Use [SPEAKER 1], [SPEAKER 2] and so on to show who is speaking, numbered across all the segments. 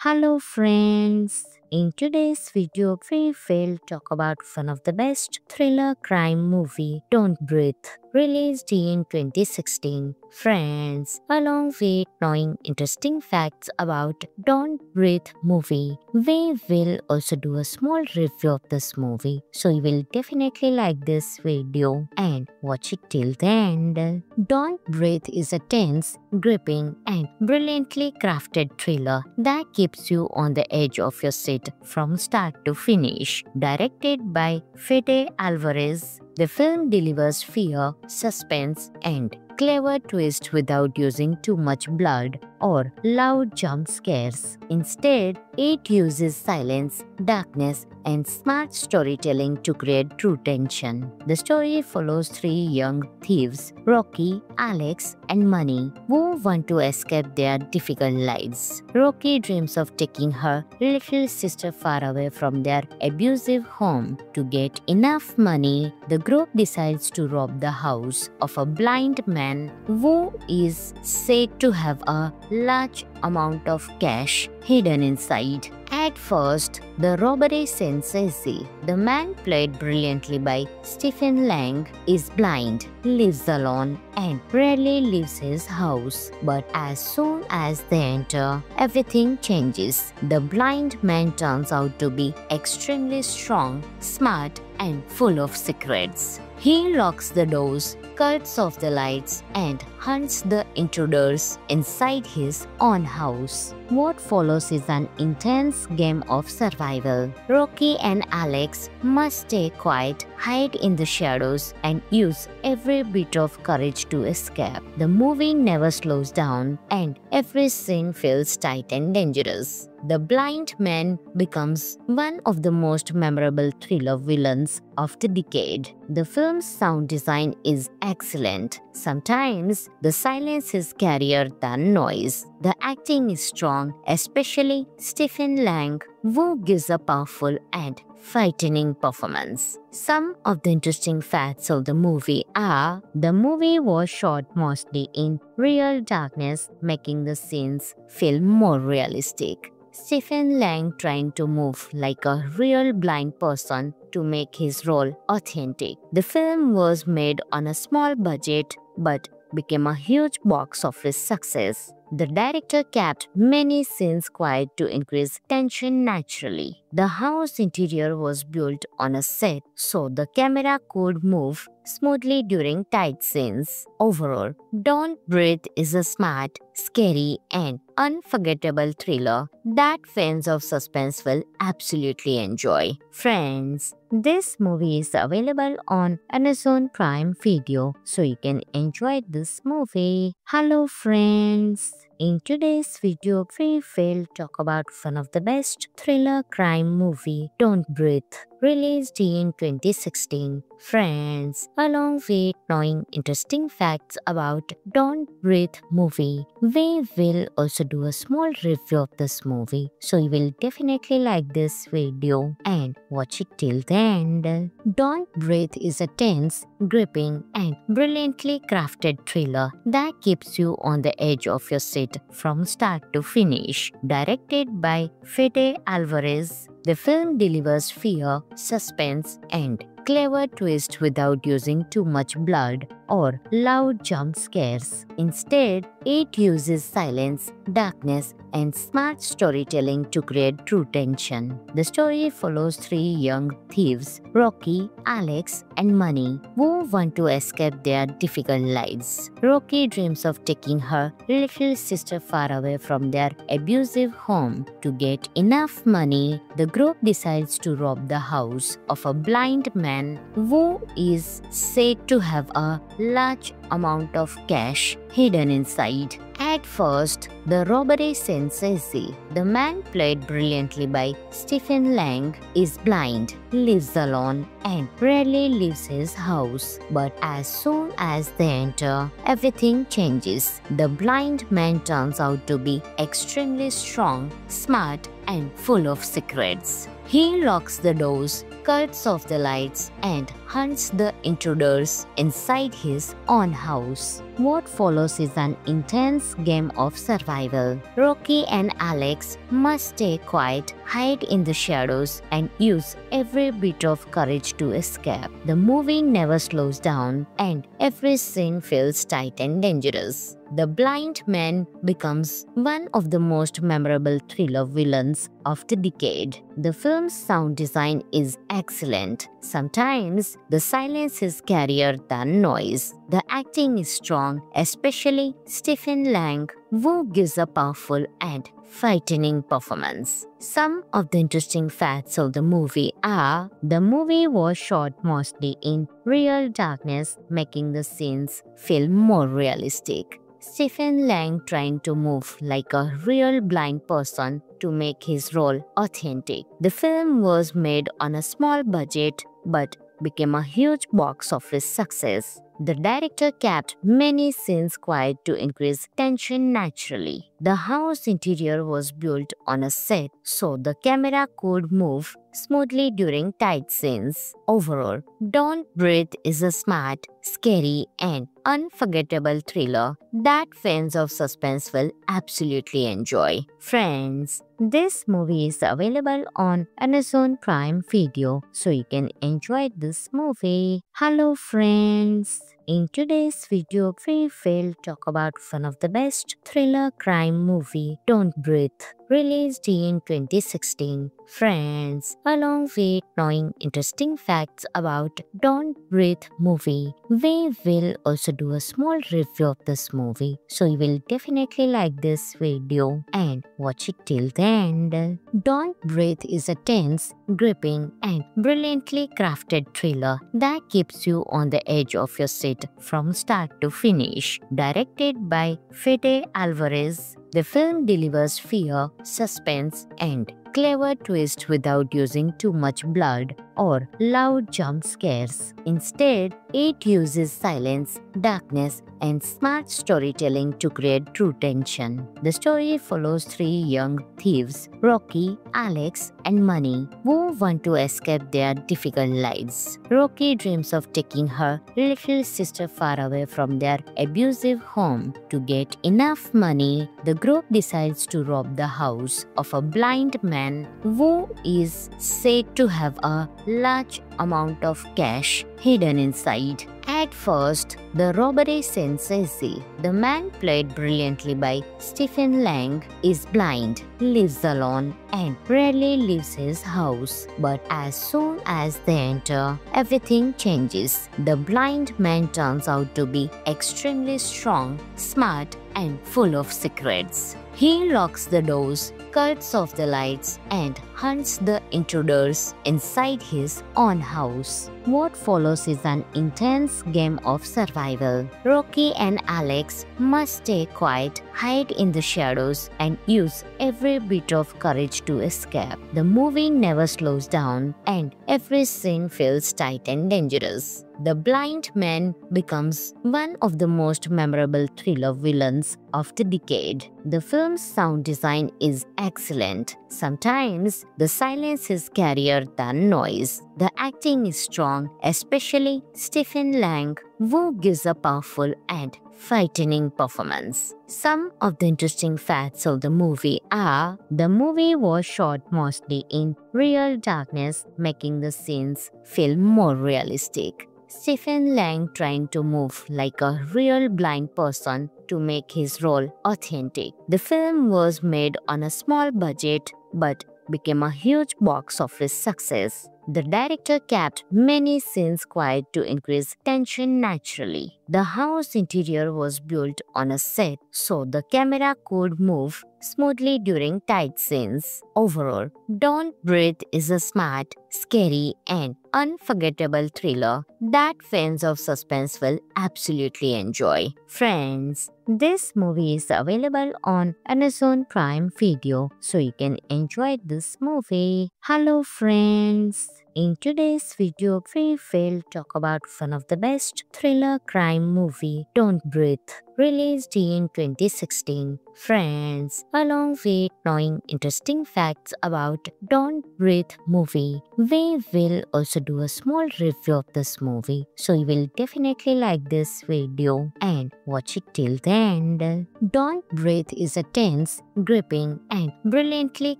[SPEAKER 1] Hello friends! In today's video, we will talk about one of the best thriller crime movie, Don't Breathe, released in 2016. Friends, along with knowing interesting facts about Don't Breathe movie, we will also do a small review of this movie. So you will definitely like this video and watch it till the end. Don't Breathe is a tense, gripping and brilliantly crafted thriller that keeps you on the edge of your seat from start to finish. Directed by Fede Alvarez, the film delivers fear, suspense, and clever twist without using too much blood or loud jump scares. Instead, it uses silence, darkness, and smart storytelling to create true tension. The story follows three young thieves, Rocky, Alex, and Money, who want to escape their difficult lives. Rocky dreams of taking her little sister far away from their abusive home. To get enough money, the group decides to rob the house of a blind man who is said to have a large amount of cash hidden inside. At first, the robbery seems easy. The man, played brilliantly by Stephen Lang, is blind, lives alone, and rarely leaves his house. But as soon as they enter, everything changes. The blind man turns out to be extremely strong, smart, and full of secrets. He locks the doors, cuts off the lights, and hunts the intruders inside his own house. What follows is an intense game of survival. Rocky and Alex must stay quiet, hide in the shadows, and use every bit of courage to escape. The movie never slows down, and every scene feels tight and dangerous. The blind man becomes one of the most memorable thriller villains of the decade. The film's sound design is excellent. Sometimes the silence is scarier than noise. The acting is strong, especially Stephen Lang, who gives a powerful and frightening performance. Some of the interesting facts of the movie are: the movie was shot mostly in real darkness, making the scenes feel more realistic. Stephen Lang trying to move like a real blind person to make his role authentic. The film was made on a small budget but became a huge box office success. The director kept many scenes quiet to increase tension naturally. The house interior was built on a set so the camera could move smoothly during tight scenes. Overall, Don't Breathe is a smart, scary, and unforgettable thriller that fans of suspense will absolutely enjoy. Friends, this movie is available on Amazon Prime Video, so you can enjoy this movie. Hello friends! In today's video, we will talk about one of the best thriller crime movie, Don't Breathe, released in 2016. Friends, along with knowing interesting facts about Don't Breathe movie, we will also do a small review of this movie. So you will definitely like this video and watch it till the end. Don't Breathe is a tense, gripping, and brilliantly crafted thriller that keeps you on the edge of your seat from start to finish. Directed by Fede Alvarez, the film delivers fear, suspense, and clever twist without using too much blood or loud jump scares. Instead, it uses silence, darkness, and smart storytelling to create true tension. The story follows three young thieves, Rocky, Alex, and Money, who want to escape their difficult lives. Rocky dreams of taking her little sister far away from their abusive home. To get enough money, the group decides to rob the house of a blind man who is said to have a large amount of cash hidden inside. At first, the robbery seems easy. The man, played brilliantly by Stephen Lang, is blind, lives alone, and rarely leaves his house. But as soon as they enter, everything changes. The blind man turns out to be extremely strong, smart, and full of secrets. He locks the doors, cuts off the lights, and hunts the intruders inside his own house. What follows is an intense intense game of survival. Rocky and Alex must stay quiet, hide in the shadows, and use every bit of courage to escape. The movie never slows down, and every scene feels tight and dangerous. The blind man becomes one of the most memorable thriller villains of the decade. The film's sound design is excellent. Sometimes the silence is scarier than noise. The acting is strong, especially Stephen Lang, who gives a powerful and frightening performance. Some of the interesting facts of the movie are: the movie was shot mostly in real darkness, making the scenes feel more realistic. Stephen Lang trying to move like a real blind person to make his role authentic. The film was made on a small budget but became a huge box office success. The director kept many scenes quiet to increase tension naturally. The house interior was built on a set so the camera could move smoothly during tight scenes. Overall, Don't Breathe is a smart, scary, and unforgettable thriller that fans of suspense will absolutely enjoy. Friends, this movie is available on Amazon Prime Video, so you can enjoy this movie. Hello friends! In today's video, we will talk about one of the best thriller crime movie, Don't Breathe, released in 2016. Friends, along with knowing interesting facts about Don't Breathe movie, we will also do a small review of this movie. So you will definitely like this video and watch it till the end. Don't Breathe is a tense, gripping, and brilliantly crafted thriller that keeps you on the edge of your seat from start to finish. Directed by Fede Alvarez, the film delivers fear, suspense, and clever twist without using too much blood or loud jump scares. Instead, it uses silence, darkness, and smart storytelling to create true tension. The story follows three young thieves, Rocky, Alex, and Money, who want to escape their difficult lives. Rocky dreams of taking her little sister far away from their abusive home. To get enough money, the group decides to rob the house of a blind man who is said to have a large amount of cash hidden inside. At first, the robbery seems easy. The man, played brilliantly by Stephen Lang, is blind, lives alone, and rarely leaves his house. But as soon as they enter, everything changes. The blind man turns out to be extremely strong, smart, and full of secrets. He locks the doors, cuts off the lights, and hunts the intruders inside his own house. What follows is an intense game of survival. Rocky and Alex must stay quiet, hide in the shadows, and use every bit of courage to escape. The movie never slows down, and every scene feels tight and dangerous. The blind man becomes one of the most memorable thriller villains of the decade. The film's sound design is excellent. Sometimes the silence is scarier than noise. The acting is strong, especially Stephen Lang, who gives a powerful and frightening performance. Some of the interesting facts of the movie are: the movie was shot mostly in real darkness, making the scenes feel more realistic. Stephen Lang trying to move like a real blind person to make his role authentic. The film was made on a small budget but became a huge box office success. The director kept many scenes quiet to increase tension naturally. The house interior was built on a set so the camera could move smoothly during tight scenes. Overall, Don't Breathe is a smart, scary, and unforgettable thriller that fans of suspense will absolutely enjoy. Friends, this movie is available on Amazon Prime Video, so you can enjoy this movie. Hello friends! In today's video, we will talk about one of the best thriller crime movie, Don't Breathe, released in 2016. Friends, along with knowing interesting facts about Don't Breathe movie, we will also do a small review of this movie. So you will definitely like this video and watch it till the end. Don't Breathe is a tense, gripping and brilliantly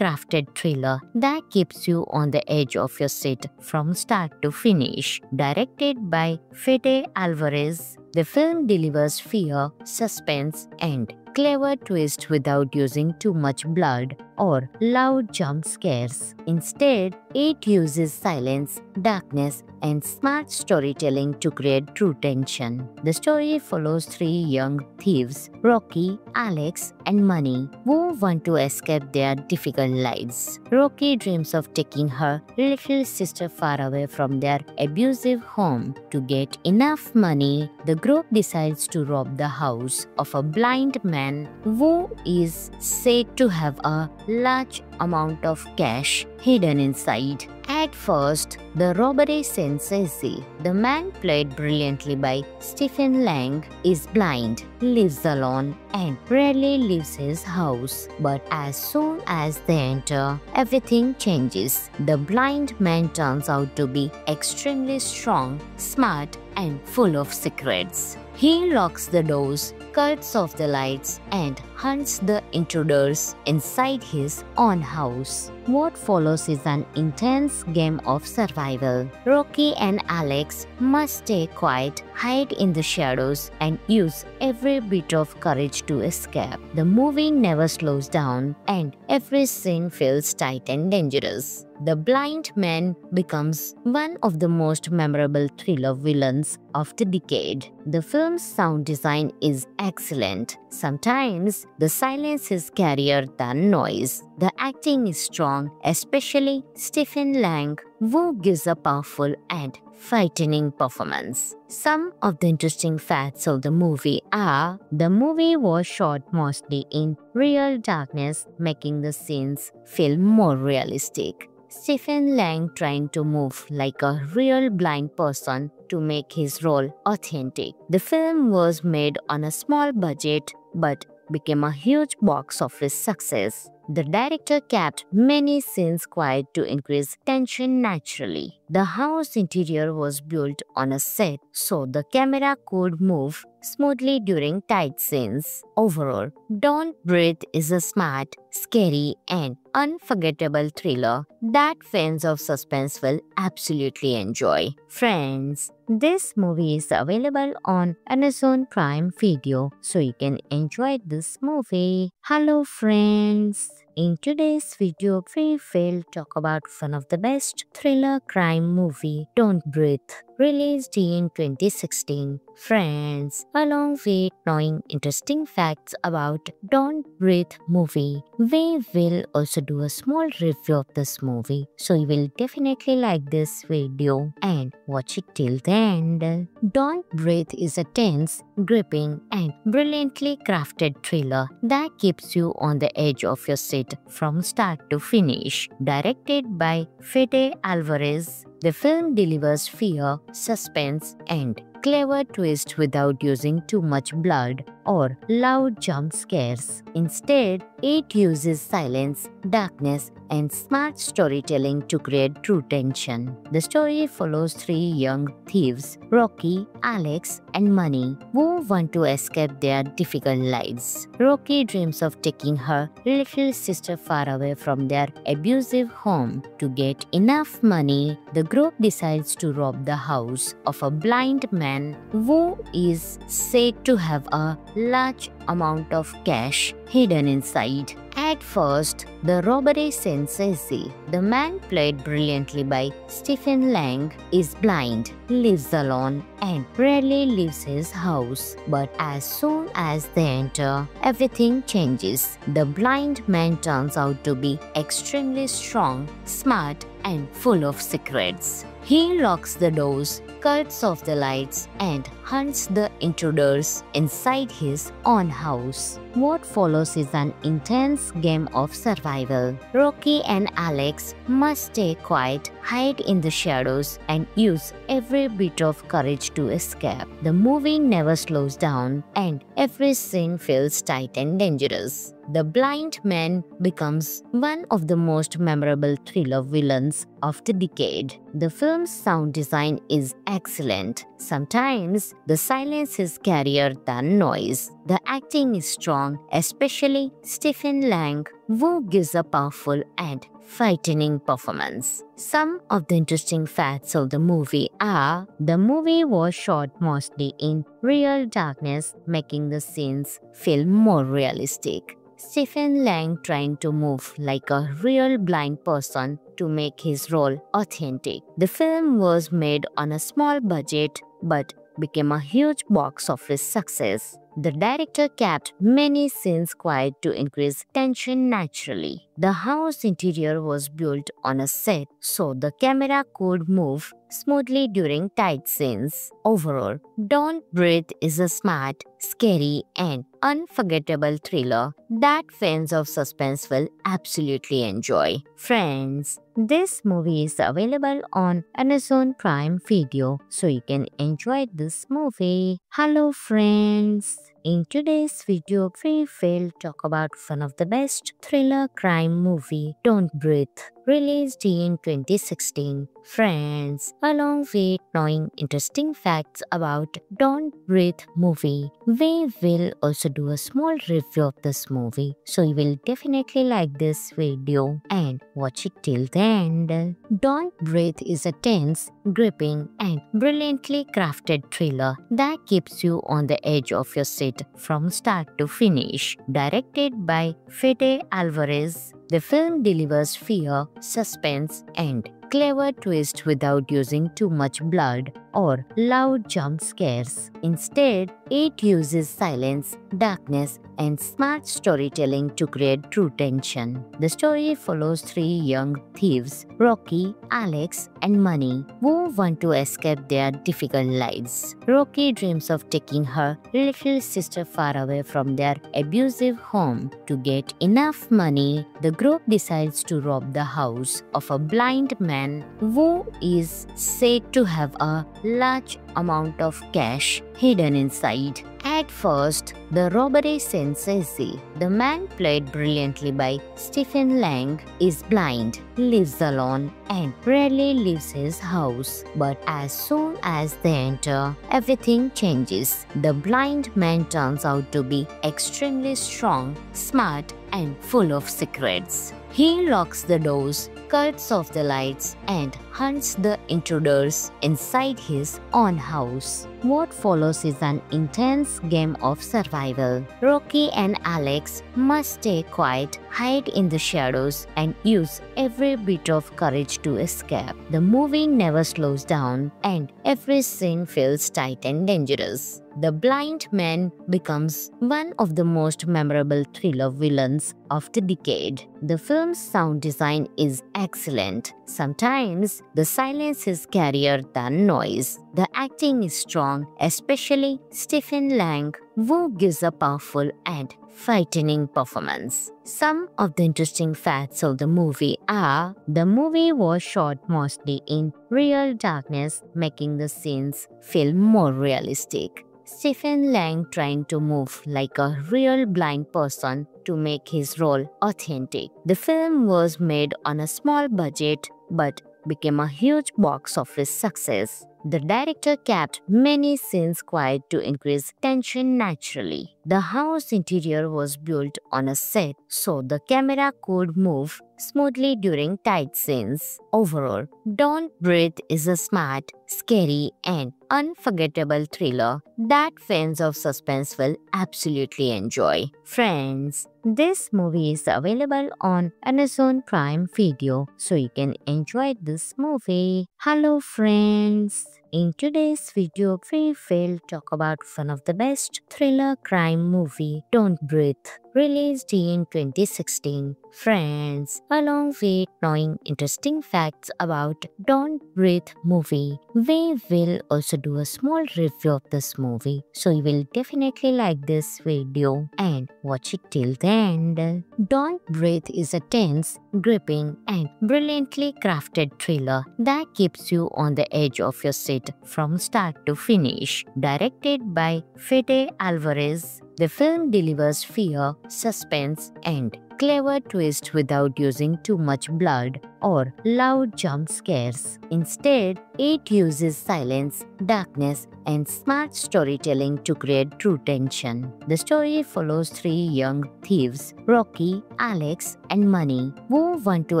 [SPEAKER 1] crafted thriller that keeps you on the edge of your seat from start to finish. Directed by Fede Alvarez, the film delivers fear, suspense, and clever twist without using too much blood or loud jump scares. Instead, it uses silence, darkness, and smart storytelling to create true tension. The story follows three young thieves, Rocky, Alex, and Money, who want to escape their difficult lives. Rocky dreams of taking her little sister far away from their abusive home. To get enough money, the group decides to rob the house of a blind man who is said to have a large amount of cash hidden inside. At first, the robbery seems easy. The man, played brilliantly by Stephen Lang, is blind, lives alone, and rarely leaves his house. But as soon as they enter, everything changes. The blind man turns out to be extremely strong, smart, and full of secrets. He locks the doors, cuts off the lights, and hunts the intruders inside his own house. What follows is an intense game of survival. Rocky and Alex must stay quiet, hide in the shadows, and use every bit of courage to escape. The movie never slows down, and every scene feels tight and dangerous. The blind man becomes one of the most memorable thriller villains of the decade. The film's sound design is excellent. Sometimes the silence is scarier than noise. The acting is strong, especially Stephen Lang, who gives a powerful and frightening performance. Some of the interesting facts of the movie are: the movie was shot mostly in real darkness, making the scenes feel more realistic. Stephen Lang trying to move like a real blind person to make his role authentic. The film was made on a small budget but became a huge box office success. The director kept many scenes quiet to increase tension naturally. The house interior was built on a set so the camera could move smoothly during tight scenes. Overall, Don't Breathe is a smart, scary, and unforgettable thriller that fans of suspense will absolutely enjoy. Friends, this movie is available on Amazon Prime Video, so you can enjoy this movie. Hello friends! In today's video, we will talk about one of the best thriller crime movie, Don't Breathe, released in 2016. Friends, along with knowing interesting facts about Don't Breathe movie, we will also do a small review of this movie. So you will definitely like this video and watch it till the end. Don't Breathe is a tense, gripping, and brilliantly crafted thriller that keeps you on the edge of your seat from start to finish. Directed by Fede Alvarez, the film delivers fear, suspense, and clever twist without using too much blood or loud jump scares. Instead, it uses silence, darkness, and smart storytelling to create true tension. The story follows three young thieves, Rocky, Alex, and Money, who want to escape their difficult lives. Rocky dreams of taking her little sister far away from their abusive home. To get enough money, the group decides to rob the house of a blind man who is said to have a large amount of cash hidden inside. At first, the robbery seems easy. The man, played brilliantly by Stephen Lang, is blind, lives alone, and rarely leaves his house. But as soon as they enter, everything changes. The blind man turns out to be extremely strong, smart, and full of secrets. He locks the doors, cuts off the lights, and hunts the intruders inside his own house. What follows is an intense game of survival. Rocky and Alex must stay quiet, hide in the shadows, and use every bit of courage to escape. The movie never slows down, and every scene feels tight and dangerous. The blind man becomes one of the most memorable thriller villains of the decade. The film's sound design is excellent. Sometimes the silence is scarier than noise. The acting is strong, especially Stephen Lang, who gives a powerful and frightening performance. Some of the interesting facts of the movie are: the movie was shot mostly in real darkness, making the scenes feel more realistic. Stephen Lang trying to move like a real blind person to make his role authentic. The film was made on a small budget but became a huge box office success. The director kept many scenes quiet to increase tension naturally. The house interior was built on a set so the camera could move smoothly during tight scenes. Overall, Don't Breathe is a smart, scary, and unforgettable thriller that fans of suspense will absolutely enjoy. Friends, this movie is available on Amazon Prime Video, so you can enjoy this movie. Hello friends! In today's video, we will talk about one of the best thriller crime movie, Don't Breathe, released in 2016. Friends, along with knowing interesting facts about Don't Breathe movie, we will also do a small review of this movie. So you will definitely like this video and watch it till the end. Don't Breathe is a tense, gripping, and brilliantly crafted thriller that keeps you on the edge of your seat from start to finish. Directed by Fede Alvarez, the film delivers fear, suspense, and clever twist without using too much blood or loud jump scares. Instead, it uses silence, darkness, and smart storytelling to create true tension. The story follows three young thieves, Rocky, Alex, and Money, who want to escape their difficult lives. Rocky dreams of taking her little sister far away from their abusive home. To get enough money, the group decides to rob the house of a blind man who is said to have a large amount of cash hidden inside. At first, the robbery seems easy. The man, played brilliantly by Stephen Lang, is blind, lives alone, and rarely leaves his house. But as soon as they enter, everything changes. The blind man turns out to be extremely strong, smart, and full of secrets. He locks the doors, cuts off the lights, and hunts the intruders inside his own house. What follows is an intense game of survival. Rocky and Alex must stay quiet, hide in the shadows, and use every bit of courage to escape. The movie never slows down, and every scene feels tight and dangerous. The blind man becomes one of the most memorable thriller villains of the decade. The film's sound design is excellent. Sometimes the silence is scarier than noise. The acting is strong, especially Stephen Lang, who gives a powerful and frightening performance. Some of the interesting facts of the movie are: the movie was shot mostly in real darkness, making the scenes feel more realistic. Stephen Lang trying to move like a real blind person to make his role authentic. The film was made on a small budget but became a huge box office success. The director kept many scenes quiet to increase tension naturally. The house interior was built on a set so the camera could move smoothly during tight scenes. Overall, Don't Breathe is a smart, scary, and unforgettable thriller that fans of suspense will absolutely enjoy. Friends, this movie is available on Amazon Prime Video, so you can enjoy this movie. Hello friends! In today's video, we will talk about one of the best thriller crime movie, Don't Breathe, released in 2016. Friends, along with knowing interesting facts about Don't Breathe movie, we will also do a small review of this movie. So you will definitely like this video and watch it till the end. Don't Breathe is a tense, gripping and brilliantly crafted thriller that keeps you on the edge of your seat from start to finish. Directed by Fede Alvarez, the film delivers fear, suspense, and clever twist without using too much blood or loud jump scares. Instead, it uses silence, darkness, and smart storytelling to create true tension. The story follows three young thieves, Rocky, Alex, and Money, who want to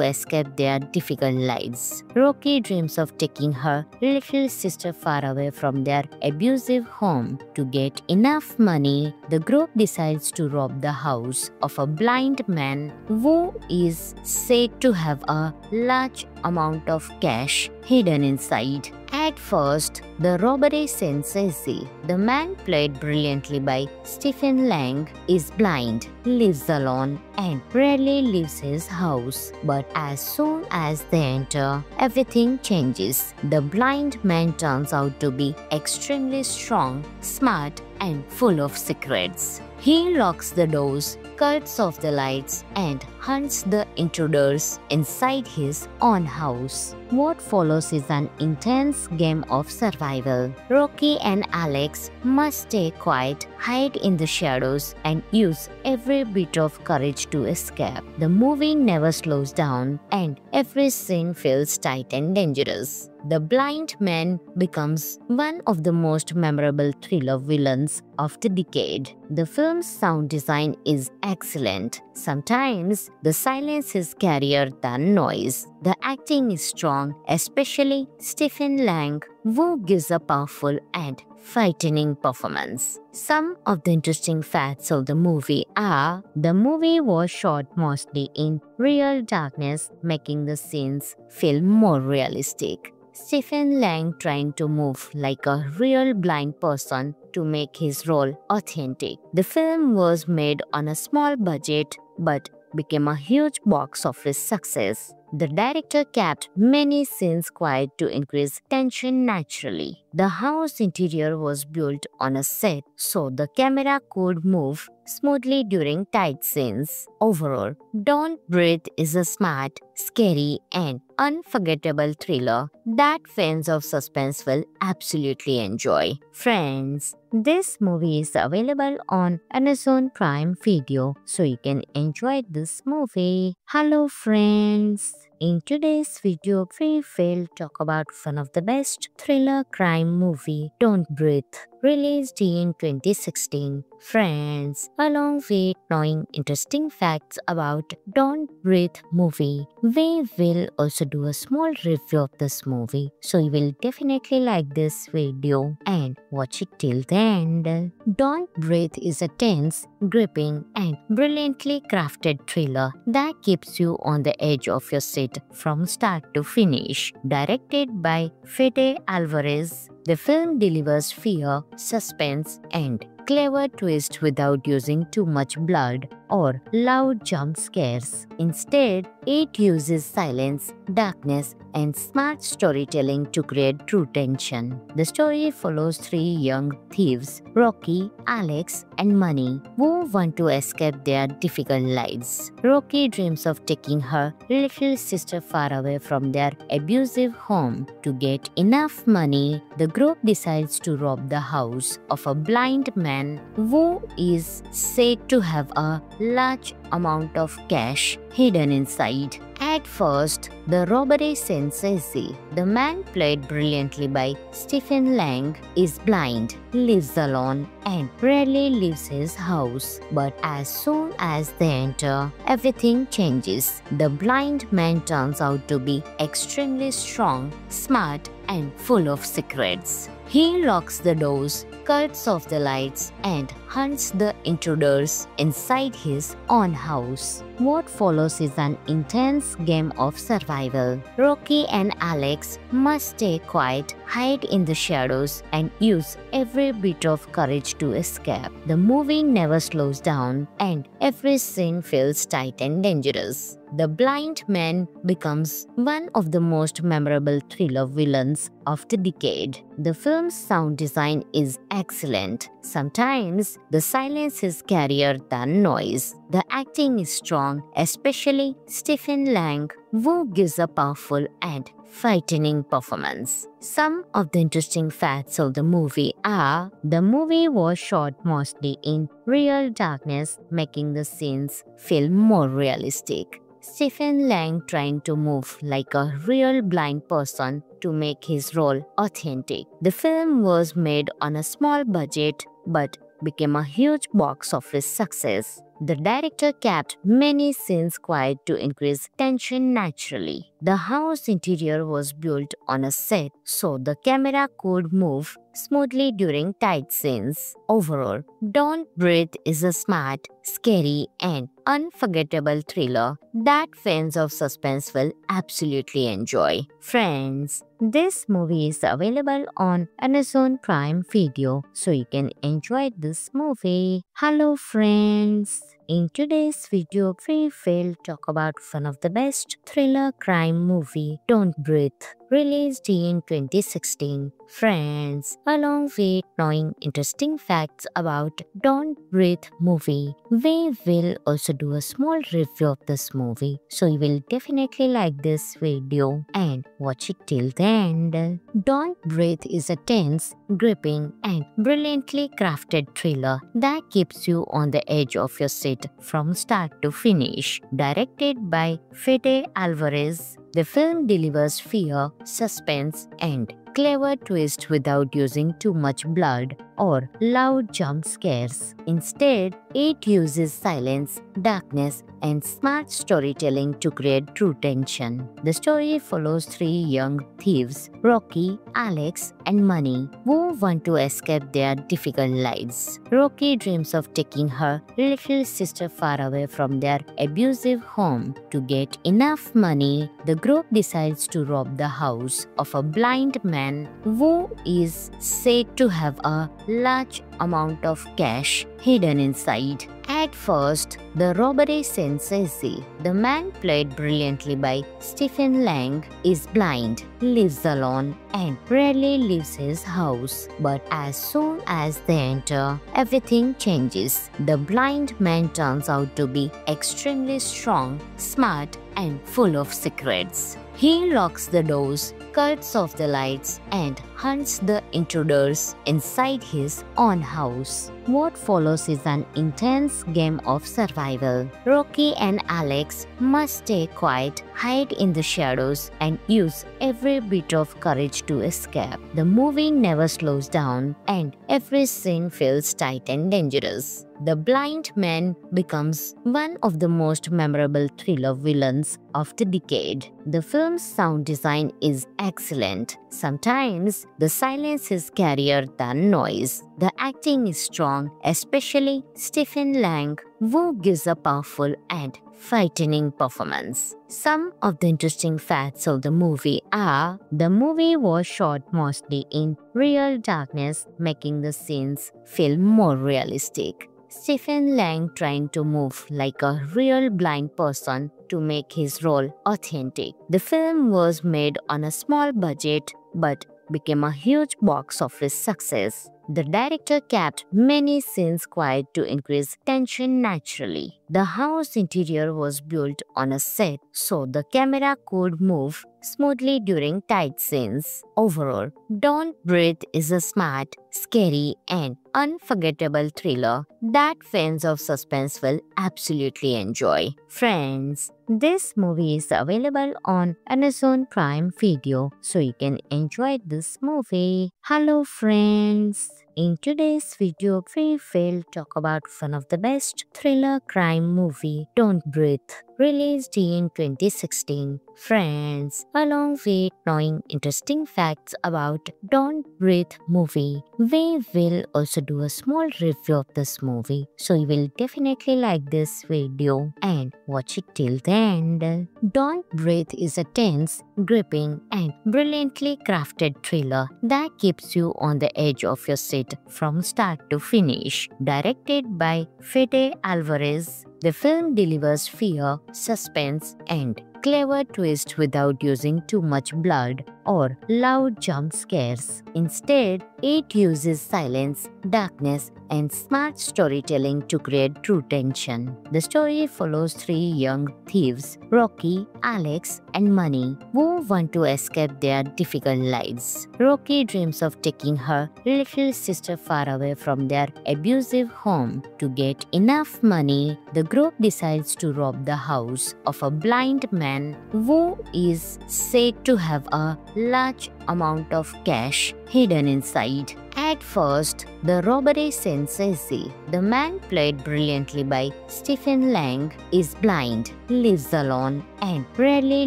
[SPEAKER 1] escape their difficult lives. Rocky dreams of taking her little sister far away from their abusive home. To get enough money, the group decides to rob the house of a blind man who is said to have a large amount of cash hidden inside. At first, the robbery seems easy. The man, played brilliantly by Stephen Lang, is blind, lives alone, and rarely leaves his house. But as soon as they enter, everything changes. The blind man turns out to be extremely strong, smart, and full of secrets. He locks the doors, cuts off the lights, and hunts the intruders inside his own house. What follows is an intense game of survival. Rocky and Alex must stay quiet, hide in the shadows, and use every bit of courage to escape. The movie never slows down, and every scene feels tight and dangerous. The blind man becomes one of the most memorable thriller villains of the decade. The film's sound design is excellent. Sometimes the silence is scarier than noise. The acting is strong, especially Stephen Lang, who gives a powerful and frightening performance. Some of the interesting facts of the movie are: the movie was shot mostly in real darkness, making the scenes feel more realistic. Stephen Lang trying to move like a real blind person to make his role authentic. The film was made on a small budget but became a huge box office success. The director kept many scenes quiet to increase tension naturally. The house interior was built on a set so the camera could move smoothly during tight scenes. Overall, Don't Breathe is a smart, scary, and unforgettable thriller that fans of suspense will absolutely enjoy. Friends, this movie is available on Amazon Prime Video, so you can enjoy this movie. Hello friends! In today's video, we will talk about one of the best thriller crime movie, Don't Breathe, released in 2016. Friends, along with knowing interesting facts about Don't Breathe movie, we will also do a small review of this movie. So you will definitely like this video and watch it till the end. Don't Breathe is a tense, gripping, and brilliantly crafted thriller that keeps you on the edge of your seat from start to finish. Directed by Fede Alvarez, the film delivers fear, suspense, and clever twist without using too much blood or loud jump scares. Instead, it uses silence, darkness, and smart storytelling to create true tension. The story follows three young thieves, Rocky, Alex, and Money, who want to escape their difficult lives. Rocky dreams of taking her little sister far away from their abusive home. To get enough money, the group decides to rob the house of a blind man who is said to have a large amount of cash hidden inside. At first, the robbery seems easy. The man, played brilliantly by Stephen Lang, is blind, lives alone, and rarely leaves his house. But as soon as they enter, everything changes. The blind man turns out to be extremely strong, smart, and full of secrets. He locks the doors, cuts off the lights, and hunts the intruders inside his own house. What follows is an intense game of survival. survival. Rocky and Alex must stay quiet, hide in the shadows, and use every bit of courage to escape. The movie never slows down, and every scene feels tight and dangerous. The blind man becomes one of the most memorable thriller villains of the decade. The film's sound design is excellent. Sometimes the silence is scarier than noise. The acting is strong, especially Stephen Lang, who gives a powerful and frightening performance. Some of the interesting facts of the movie are: the movie was shot mostly in real darkness, making the scenes feel more realistic. Stephen Lang trying to move like a real blind person to make his role authentic. The film was made on a small budget but became a huge box office success. The director kept many scenes quiet to increase tension naturally. The house interior was built on a set so the camera could move smoothly during tight scenes. Overall, Don't Breathe is a smart, scary, and unforgettable thriller that fans of suspense will absolutely enjoy. Friends, this movie is available on Amazon Prime Video, so you can enjoy this movie. Hello friends! In today's video, we will talk about one of the best thriller crime movie, Don't Breathe, released in 2016. Friends, along with knowing interesting facts about Don't Breathe movie, we will also do a small review of this movie. So you will definitely like this video and watch it till the end. Don't Breathe is a tense, gripping, and brilliantly crafted thriller that keeps you on the edge of your seat from start to finish. Directed by Fede Alvarez, the film delivers fear, suspense, and clever twist without using too much blood or loud jump scares. Instead, it uses silence, darkness, and smart storytelling to create true tension. The story follows three young thieves, Rocky, Alex, and Money, who want to escape their difficult lives. Rocky dreams of taking her little sister far away from their abusive home. To get enough money, the group decides to rob the house of a blind man who is said to have a large amount of cash hidden inside. At first, the robbery seems easy. The man, played brilliantly by Stephen Lang, is blind, lives alone, and rarely leaves his house. But as soon as they enter, everything changes. The blind man turns out to be extremely strong, smart, and full of secrets. He locks the doors, cuts off the lights, and hunts the intruders inside his own house. What follows is an intense game of survival. Rocky and Alex must stay quiet, hide in the shadows, and use every bit of courage to escape. The movie never slows down, and every scene feels tight and dangerous. The blind man becomes one of the most memorable thriller villains of the decade. The film's sound design is excellent. Sometimes the silence is scarier than noise. The acting is strong, especially Stephen Lang, who gives a powerful and frightening performance. Some of the interesting facts of the movie are: the movie was shot mostly in real darkness, making the scenes feel more realistic. Stephen Lang trying to move like a real blind person to make his role authentic. The film was made on a small budget but became a huge box office success. The director kept many scenes quiet to increase tension naturally. The house interior was built on a set so the camera could move smoothly during tight scenes. Overall, Don't Breathe is a smart, scary, and unforgettable thriller that fans of suspense will absolutely enjoy. Friends, this movie is available on Amazon Prime Video, so you can enjoy this movie. Hello friends! In today's video, we will talk about one of the best thriller crime movie, Don't Breathe, released in 2016. Friends, along with knowing interesting facts about Don't Breathe movie, we will also do a small review of this movie. So you will definitely like this video and watch it till the end. Don't Breathe is a tense, gripping, and brilliantly crafted thriller that keeps you on the edge of your seat from start to finish. Directed by Fede Alvarez, the film delivers fear, suspense, and clever twist without using too much blood or loud jump scares. Instead, it uses silence, darkness, and smart storytelling to create true tension. The story follows three young thieves, Rocky, Alex, and Money, who want to escape their difficult lives. Rocky dreams of taking her little sister far away from their abusive home. To get enough money, the group decides to rob the house of a blind man who is said to have a large amount of cash hidden inside. At first, the robbery seems easy. The man, played brilliantly by Stephen Lang, is blind, lives alone, and rarely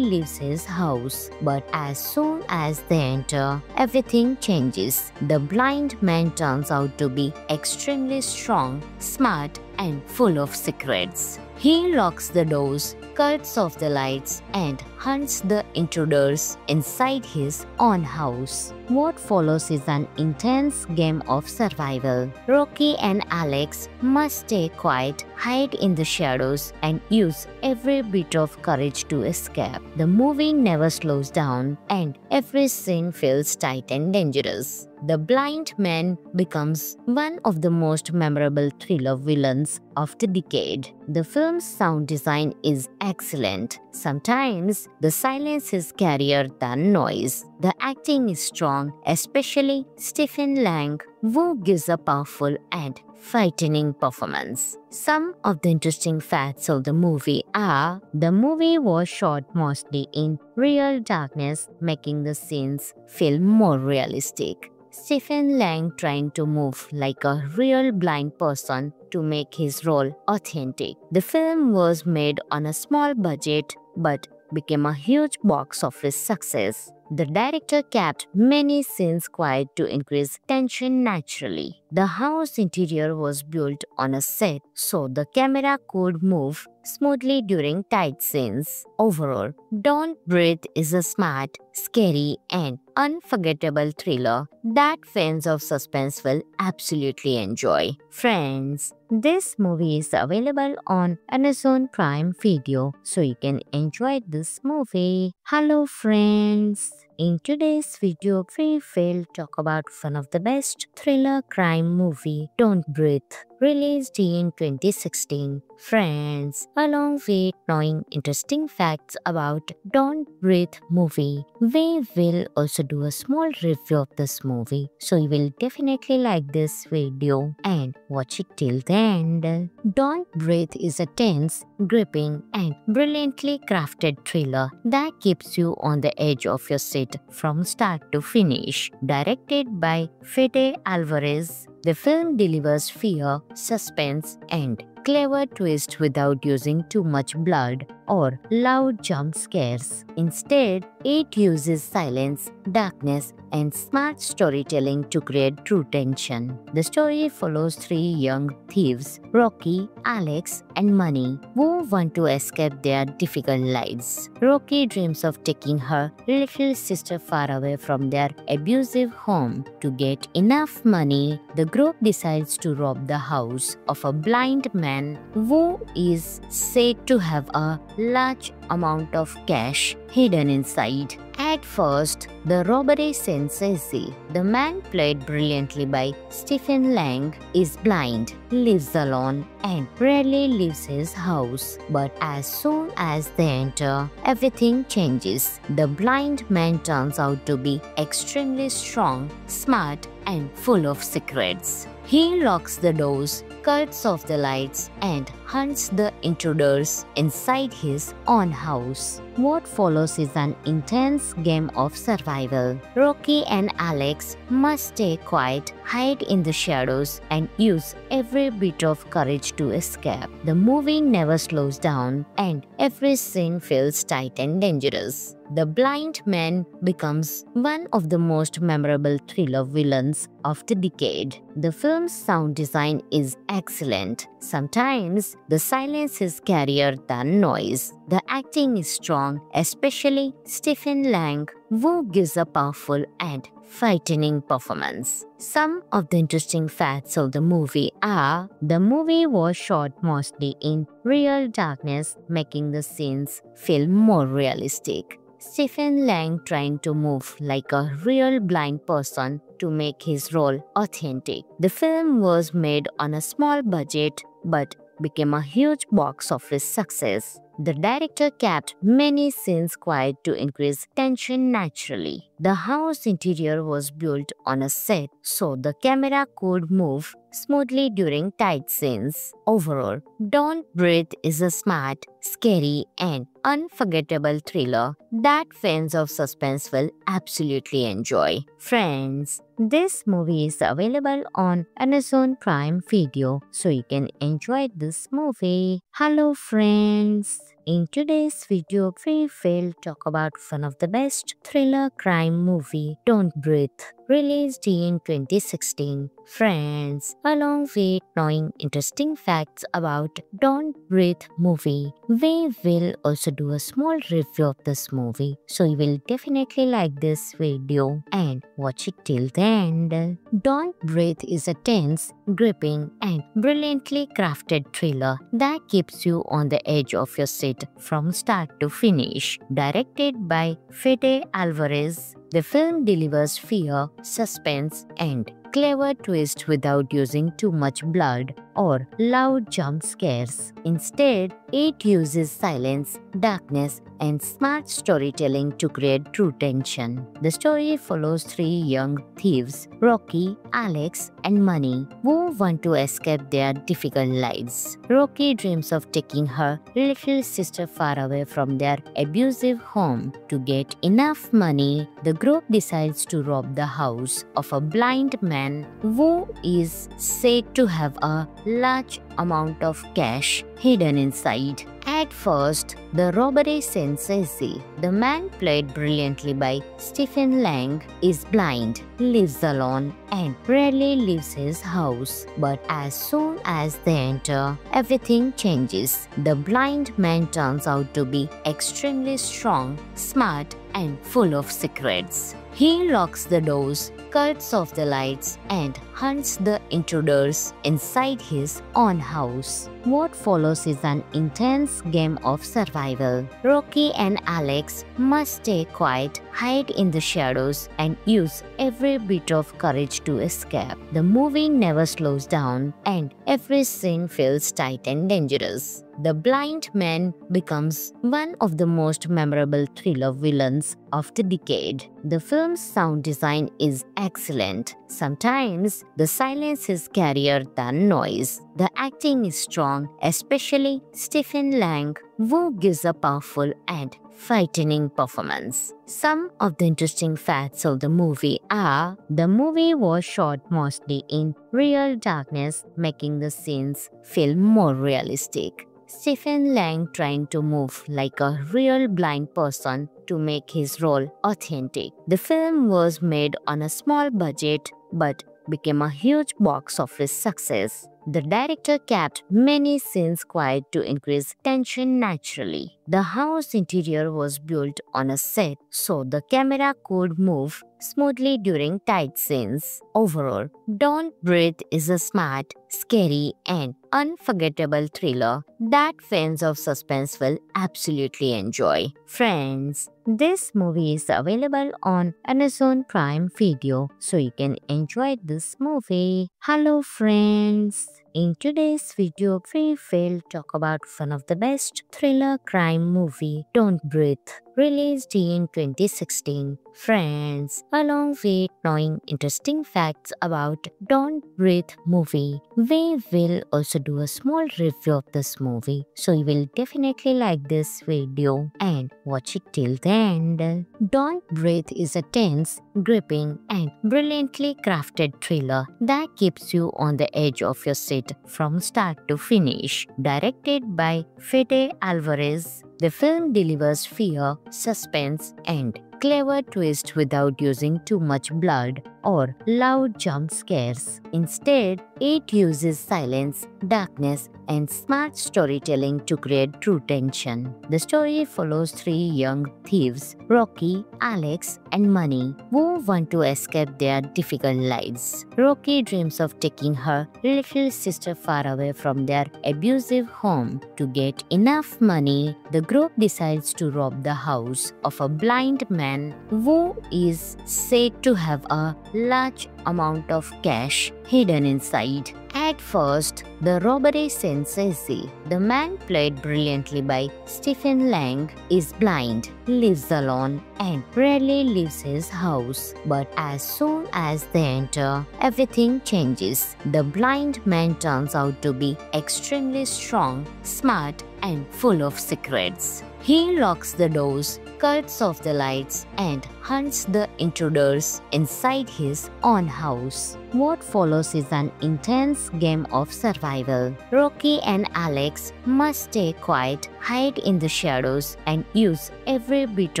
[SPEAKER 1] leaves his house. But as soon as they enter, everything changes. The blind man turns out to be extremely strong, smart, and full of secrets. He locks the doors, cuts off the lights, and hunts the intruders inside his own house. What follows is an intense game of survival. Rocky and Alex must stay quiet, hide in the shadows, and use every bit of courage to escape. The movie never slows down, and every scene feels tight and dangerous. The blind man becomes one of the most memorable thriller villains of the decade. The film's sound design is excellent. Sometimes the silence is scarier than noise. The acting is strong, especially Stephen Lang, who gives a powerful and frightening performance. Some of the interesting facts of the movie are: the movie was shot mostly in real darkness, making the scenes feel more realistic. Stephen Lang trying to move like a real blind person to make his role authentic. The film was made on a small budget but became a huge box office success. The director kept many scenes quiet to increase tension naturally. The house interior was built on a set so the camera could move smoothly during tight scenes. Overall, Don't Breathe is a smart, scary, and unforgettable thriller that fans of suspense will absolutely enjoy. Friends, this movie is available on Amazon Prime Video, so you can enjoy this movie. Hello friends! In today's video, we will talk about one of the best thriller crime movie, Don't Breathe, released in 2016. Friends, along with knowing interesting facts about Don't Breathe movie, we will also do a small review of this movie. So you will definitely like this video and watch it till the end. Don't Breathe is a tense, gripping, and brilliantly crafted thriller that keeps you on the edge of your seat from start to finish. Directed by Fede Alvarez, the film delivers fear, suspense, and clever twist without using too much blood or loud jump scares. Instead, it uses silence, darkness, and smart storytelling to create true tension. The story follows three young thieves, Rocky, Alex, and Money, who want to escape their difficult lives. Rocky dreams of taking her little sister far away from their abusive home. To get enough money, the group decides to rob the house of a blind man who is said to have a large amount of cash hidden inside. At first, the robbery seems easy. The man, played brilliantly by Stephen Lang, is blind, lives alone, and rarely leaves his house. But as soon as they enter, everything changes. The blind man turns out to be extremely strong, smart, and full of secrets. He locks the doors, cuts off the lights, and hunts the intruders inside his own house. What follows is an intense game of survival. Rocky and Alex must stay quiet, hide in the shadows, and use every bit of courage to escape. The movie never slows down, and every scene feels tight and dangerous. The blind man becomes one of the most memorable thriller villains of the decade. The film's sound design is excellent. Sometimes the silence is scarier than noise. The acting is strong, especially Stephen Lang, who gives a powerful and frightening performance. Some of the interesting facts of the movie are: the movie was shot mostly in real darkness, making the scenes feel more realistic. Stephen Lang trying to move like a real blind person to make his role authentic. The film was made on a small budget but became a huge box office success. The director kept many scenes quiet to increase tension naturally. The house interior was built on a set so the camera could move smoothly during tight scenes. Overall, Don't Breathe is a smart, scary, and unforgettable thriller that fans of suspense will absolutely enjoy. Friends, this movie is available on Amazon Prime Video, so you can enjoy this movie. Hello friends! In today's video, we will talk about one of the best thriller crime movie, Don't Breathe, released in 2016. Friends, along with knowing interesting facts about Don't Breathe movie, we will also do a small review of this movie. So you will definitely like this video and watch it till the end. Don't Breathe is a tense, gripping, and brilliantly crafted thriller that keeps you on the edge of your seat from start to finish. Directed by Fede Alvarez, the film delivers fear, suspense, and clever twist without using too much blood or loud jump scares. Instead, it uses silence, darkness, and smart storytelling to create true tension. The story follows three young thieves, Rocky, Alex, and Money, who want to escape their difficult lives. Rocky dreams of taking her little sister far away from their abusive home. To get enough money, the group decides to rob the house of a blind man who is said to have a large amount of cash hidden inside. At first, the robbery seems easy. The man, played brilliantly by Stephen Lang, is blind, lives alone, and rarely leaves his house. But as soon as they enter, everything changes. The blind man turns out to be extremely strong, smart, and full of secrets. He locks the doors, cuts off the lights, and hunts the intruders inside his own house. What follows is an intense game of survival. Rocky and Alex must stay quiet, hide in the shadows, and use every bit of courage to escape. The movie never slows down, and every scene feels tight and dangerous. The blind man becomes one of the most memorable thriller villains of the decade. The film's sound design is excellent. Sometimes the silence is scarier than noise. The acting is strong, especially Stephen Lang, who gives a powerful and frightening performance. Some of the interesting facts of the movie are: the movie was shot mostly in real darkness, making the scenes feel more realistic. Stephen Lang trying to move like a real blind person to make his role authentic. The film was made on a small budget but became a huge box office success. The director kept many scenes quiet to increase tension naturally. The house interior was built on a set so the camera could move smoothly during tight scenes. Overall, Don't Breathe is a smart, scary, and unforgettable thriller that fans of suspense will absolutely enjoy. Friends, this movie is available on Amazon Prime Video, so you can enjoy this movie. Hello friends! In today's video, we will talk about one of the best thriller crime movie, Don't Breathe, released in 2016. Friends, along with knowing interesting facts about Don't Breathe movie, we will also do a small review of this movie. So you will definitely like this video and watch it till the end. Don't Breathe is a tense, gripping and brilliantly crafted thriller that keeps you on the edge of your seat from start to finish. Directed by Fede Alvarez, the film delivers fear, suspense, and clever twist without using too much blood or loud jump scares. Instead, it uses silence, darkness, and smart storytelling to create true tension. The story follows three young thieves, Rocky, Alex, and Money, who want to escape their difficult lives. Rocky dreams of taking her little sister far away from their abusive home. To get enough money, the group decides to rob the house of a blind man who is said to have a large amount of cash hidden inside. At first, the robbery seems easy. The man, played brilliantly by Stephen Lang, is blind, lives alone, and rarely leaves his house. But as soon as they enter, everything changes. The blind man turns out to be extremely strong, smart, and full of secrets. He locks the doors, cuts off the lights, and hunts the intruders inside his own house. What follows is an intense game of survival. Rocky and Alex must stay quiet, hide in the shadows, and use every bit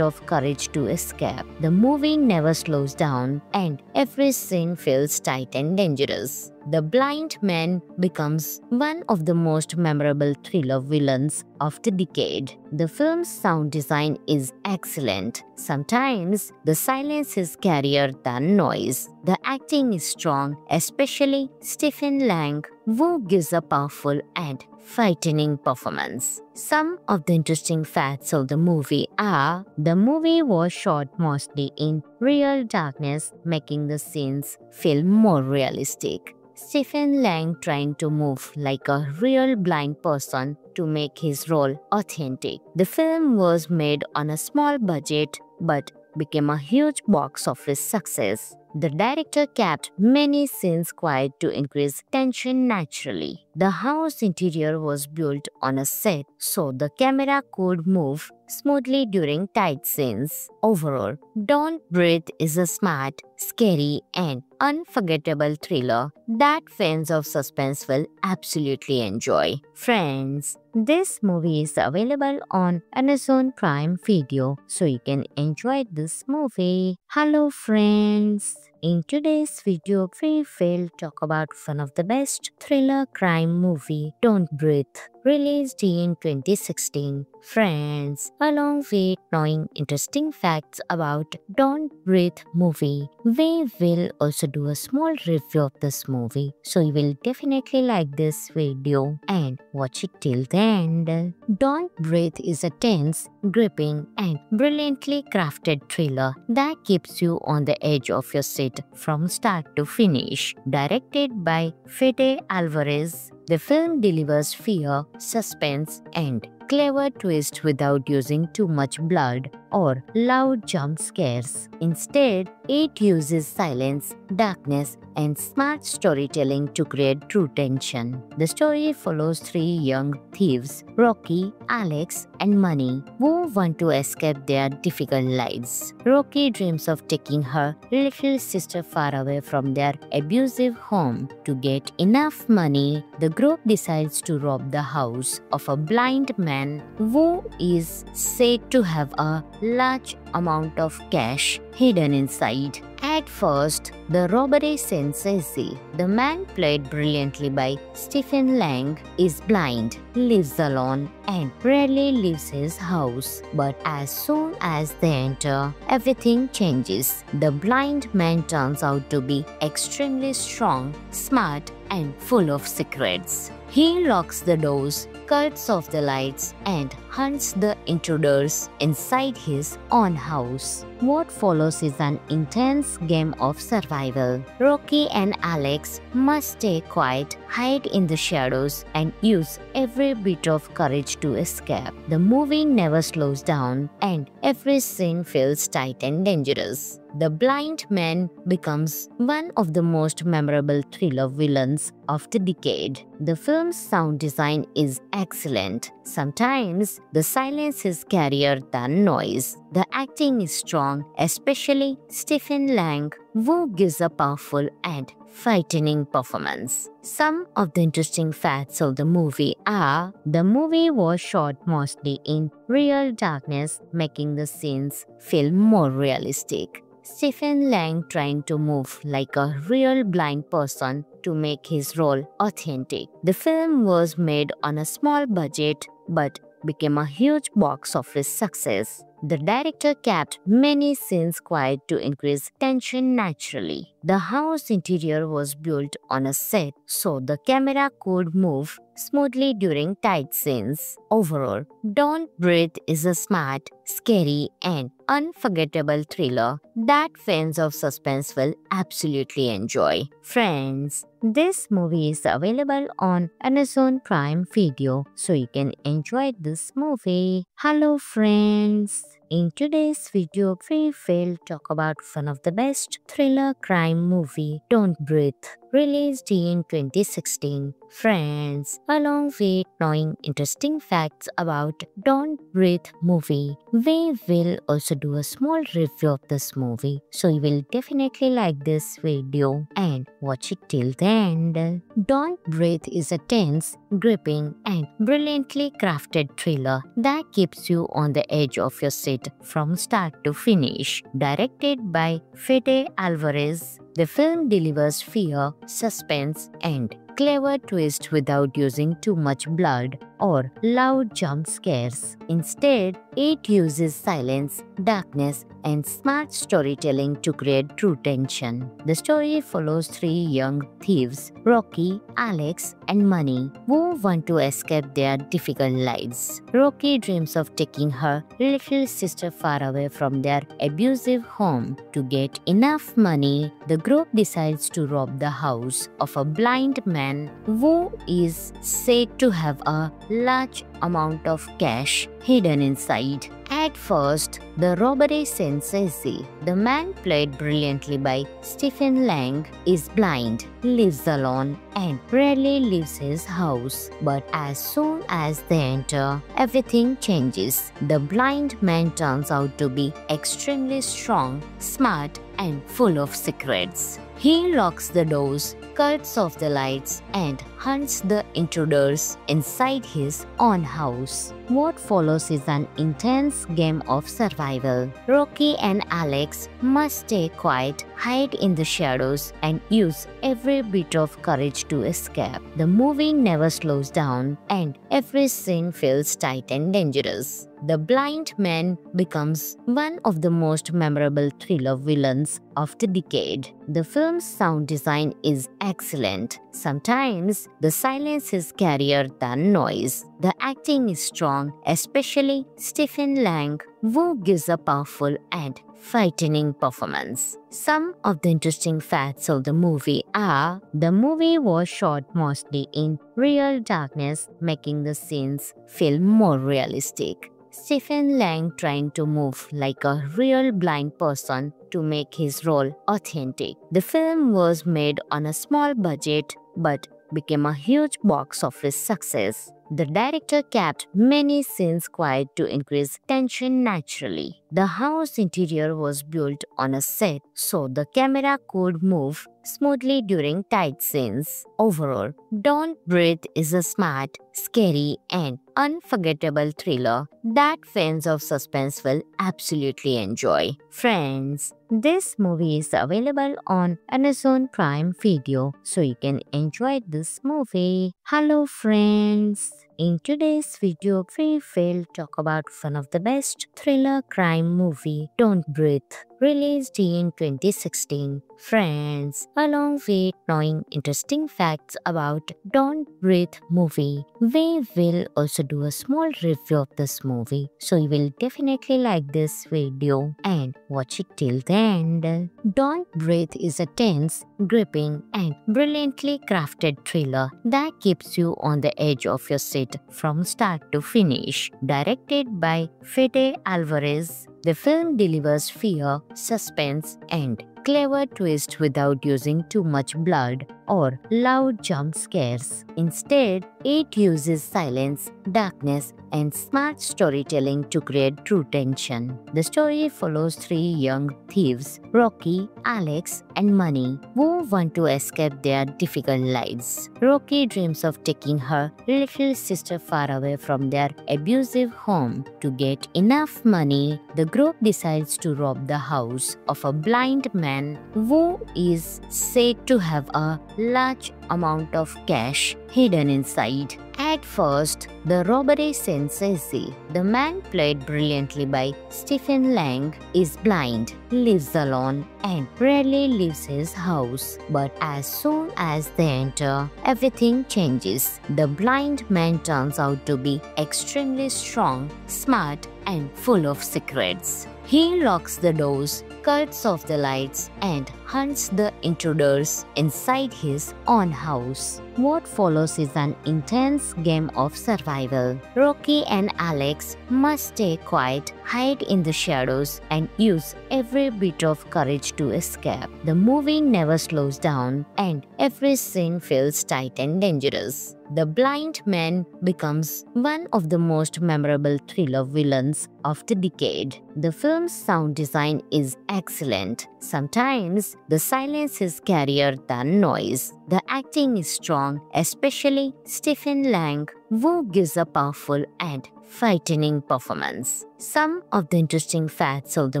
[SPEAKER 1] of courage to escape. The movie never slows down, and every scene feels tight and dangerous. The blind man becomes one of the most memorable thriller villains of the decade. The film's sound design is excellent. Sometimes the silence is scarier than noise. The acting is strong, especially Stephen Lang, who gives a powerful and frightening performance. Some of the interesting facts of the movie are: the movie was shot mostly in real darkness, making the scenes feel more realistic. Stephen Lang trying to move like a real blind person to make his role authentic. The film was made on a small budget but became a huge box office success. The director kept many scenes quiet to increase tension naturally. The house interior was built on a set so the camera could move smoothly during tight scenes. Overall, Don't Breathe is a smart, scary, and unforgettable thriller that fans of suspense will absolutely enjoy. Friends, this movie is available on Amazon Prime Video, so you can enjoy this movie. Hello friends! In today's video, we will talk about one of the best thriller crime movie, Don't Breathe, released in 2016. Friends, along with knowing interesting facts about Don't Breathe movie, we will also do a small review of this movie. So you will definitely like this video and watch it till the end. Don't Breathe is a tense, gripping, and brilliantly crafted thriller that keeps you on the edge of your seat from start to finish. Directed by Fede Alvarez, the film delivers fear, suspense, and clever twist without using too much blood or loud jump scares. Instead, it uses silence, darkness, and smart storytelling to create true tension. The story follows three young thieves, Rocky, Alex, and Money, who want to escape their difficult lives. Rocky dreams of taking her little sister far away from their abusive home. To get enough money, the group decides to rob the house of a blind man who is said to have a large amount of cash hidden inside. At first, the robbery seems easy. The man, played brilliantly by Stephen Lang, is blind, lives alone, and rarely leaves his house. But as soon as they enter, everything changes. The blind man turns out to be extremely strong, smart, and full of secrets. He locks the doors, cuts off the lights, and hunts the intruders inside his own house. What follows is an intense game of survival. Rocky and Alex must stay quiet, hide in the shadows, and use every bit of courage to escape. The movie never slows down, and every scene feels tight and dangerous. The blind man becomes one of the most memorable thriller villains of the decade. The film's sound design is excellent. Sometimes the silence is scarier than noise. The acting is strong, especially Stephen Lang, who gives a powerful and frightening performance. Some of the interesting facts of the movie are: the movie was shot mostly in real darkness, making the scenes feel more realistic. Stephen Lang trying to move like a real blind person to make his role authentic. The film was made on a small budget but became a huge box office success. The director kept many scenes quiet to increase tension naturally. The house interior was built on a set so the camera could move smoothly during tight scenes. Overall, Don't Breathe is a smart, scary, and unforgettable thriller that fans of suspense will absolutely enjoy. Friends, this movie is available on Amazon Prime Video, so you can enjoy this movie. Hello friends! In today's video, we will talk about one of the best thriller crime movie, Don't Breathe, released in 2016. Friends, along with knowing interesting facts about Don't Breathe movie, we will also do a small review of this movie. So you will definitely like this video and watch it till the end. Don't Breathe is a tense, gripping, and brilliantly crafted thriller that keeps you on the edge of your seat from start to finish. Directed by Fede Alvarez, the film delivers fear, suspense, and clever twist without using too much blood or loud jump scares. Instead, it uses silence, darkness, and smart storytelling to create true tension. The story follows three young thieves, Rocky, Alex, and Money, who want to escape their difficult lives. Rocky dreams of taking her little sister far away from their abusive home. To get enough money, the group decides to rob the house of a blind man who is said to have a large amount of cash hidden inside. At first, the robbery seems easy. The man, played brilliantly by Stephen Lang, is blind, lives alone, and rarely leaves his house. But as soon as they enter, everything changes. The blind man turns out to be extremely strong, smart, and full of secrets. He locks the doors, cuts off the lights, and hunts the intruders inside his own house. What follows is an intense game of survival. Rocky and Alex must stay quiet, hide in the shadows, and use every bit of courage to escape. The movie never slows down, and every scene feels tight and dangerous. The blind man becomes one of the most memorable thriller villains of the decade. The film's sound design is excellent. Sometimes the silence is scarier than noise. The acting is strong, especially Stephen Lang, who gives a powerful and frightening performance. Some of the interesting facts of the movie are: the movie was shot mostly in real darkness, making the scenes feel more realistic. Stephen Lang trying to move like a real blind person to make his role authentic. The film was made on a small budget but became a huge box office success. The director kept many scenes quiet to increase tension naturally. The house interior was built on a set so the camera could move smoothly during tight scenes. Overall, Don't Breathe is a smart, scary, and unforgettable thriller that fans of suspense will absolutely enjoy. Friends, this movie is available on Amazon Prime Video, so you can enjoy this movie. Hello friends! In today's video, we will talk about one of the best thriller crime movie, Don't Breathe, released in 2016. Friends, along with knowing interesting facts about Don't Breathe movie, we will also do a small review of this movie. So you will definitely like this video and watch it till the end. Don't Breathe is a tense, gripping and brilliantly crafted thriller that keeps you on the edge of your seat from start to finish. Directed by Fede Alvarez, the film delivers fear, suspense, and clever twist without using too much blood or loud jump scares. Instead, it uses silence, darkness, and smart storytelling to create true tension. The story follows three young thieves, Rocky, Alex, and Money, who want to escape their difficult lives. Rocky dreams of taking her little sister far away from their abusive home. To get enough money, the group decides to rob the house of a blind man who is said to have a large amount of cash hidden inside. At first, the robbery seems easy. The man, played brilliantly by Stephen Lang, is blind, lives alone, and rarely leaves his house. But as soon as they enter, everything changes. The blind man turns out to be extremely strong, smart, and full of secrets. He locks the doors, cuts off the lights, and hunts the intruders inside his own house. What follows is an intense game of survival. Rocky and Alex must stay quiet, hide in the shadows, and use every bit of courage to escape. The movie never slows down, and every scene feels tight and dangerous. The blind man becomes one of the most memorable thriller villains of the decade. The film's sound design is excellent. Sometimes the silence is scarier than noise. The acting is strong, especially Stephen Lang, who gives a powerful and frightening performance. Some of the interesting facts of the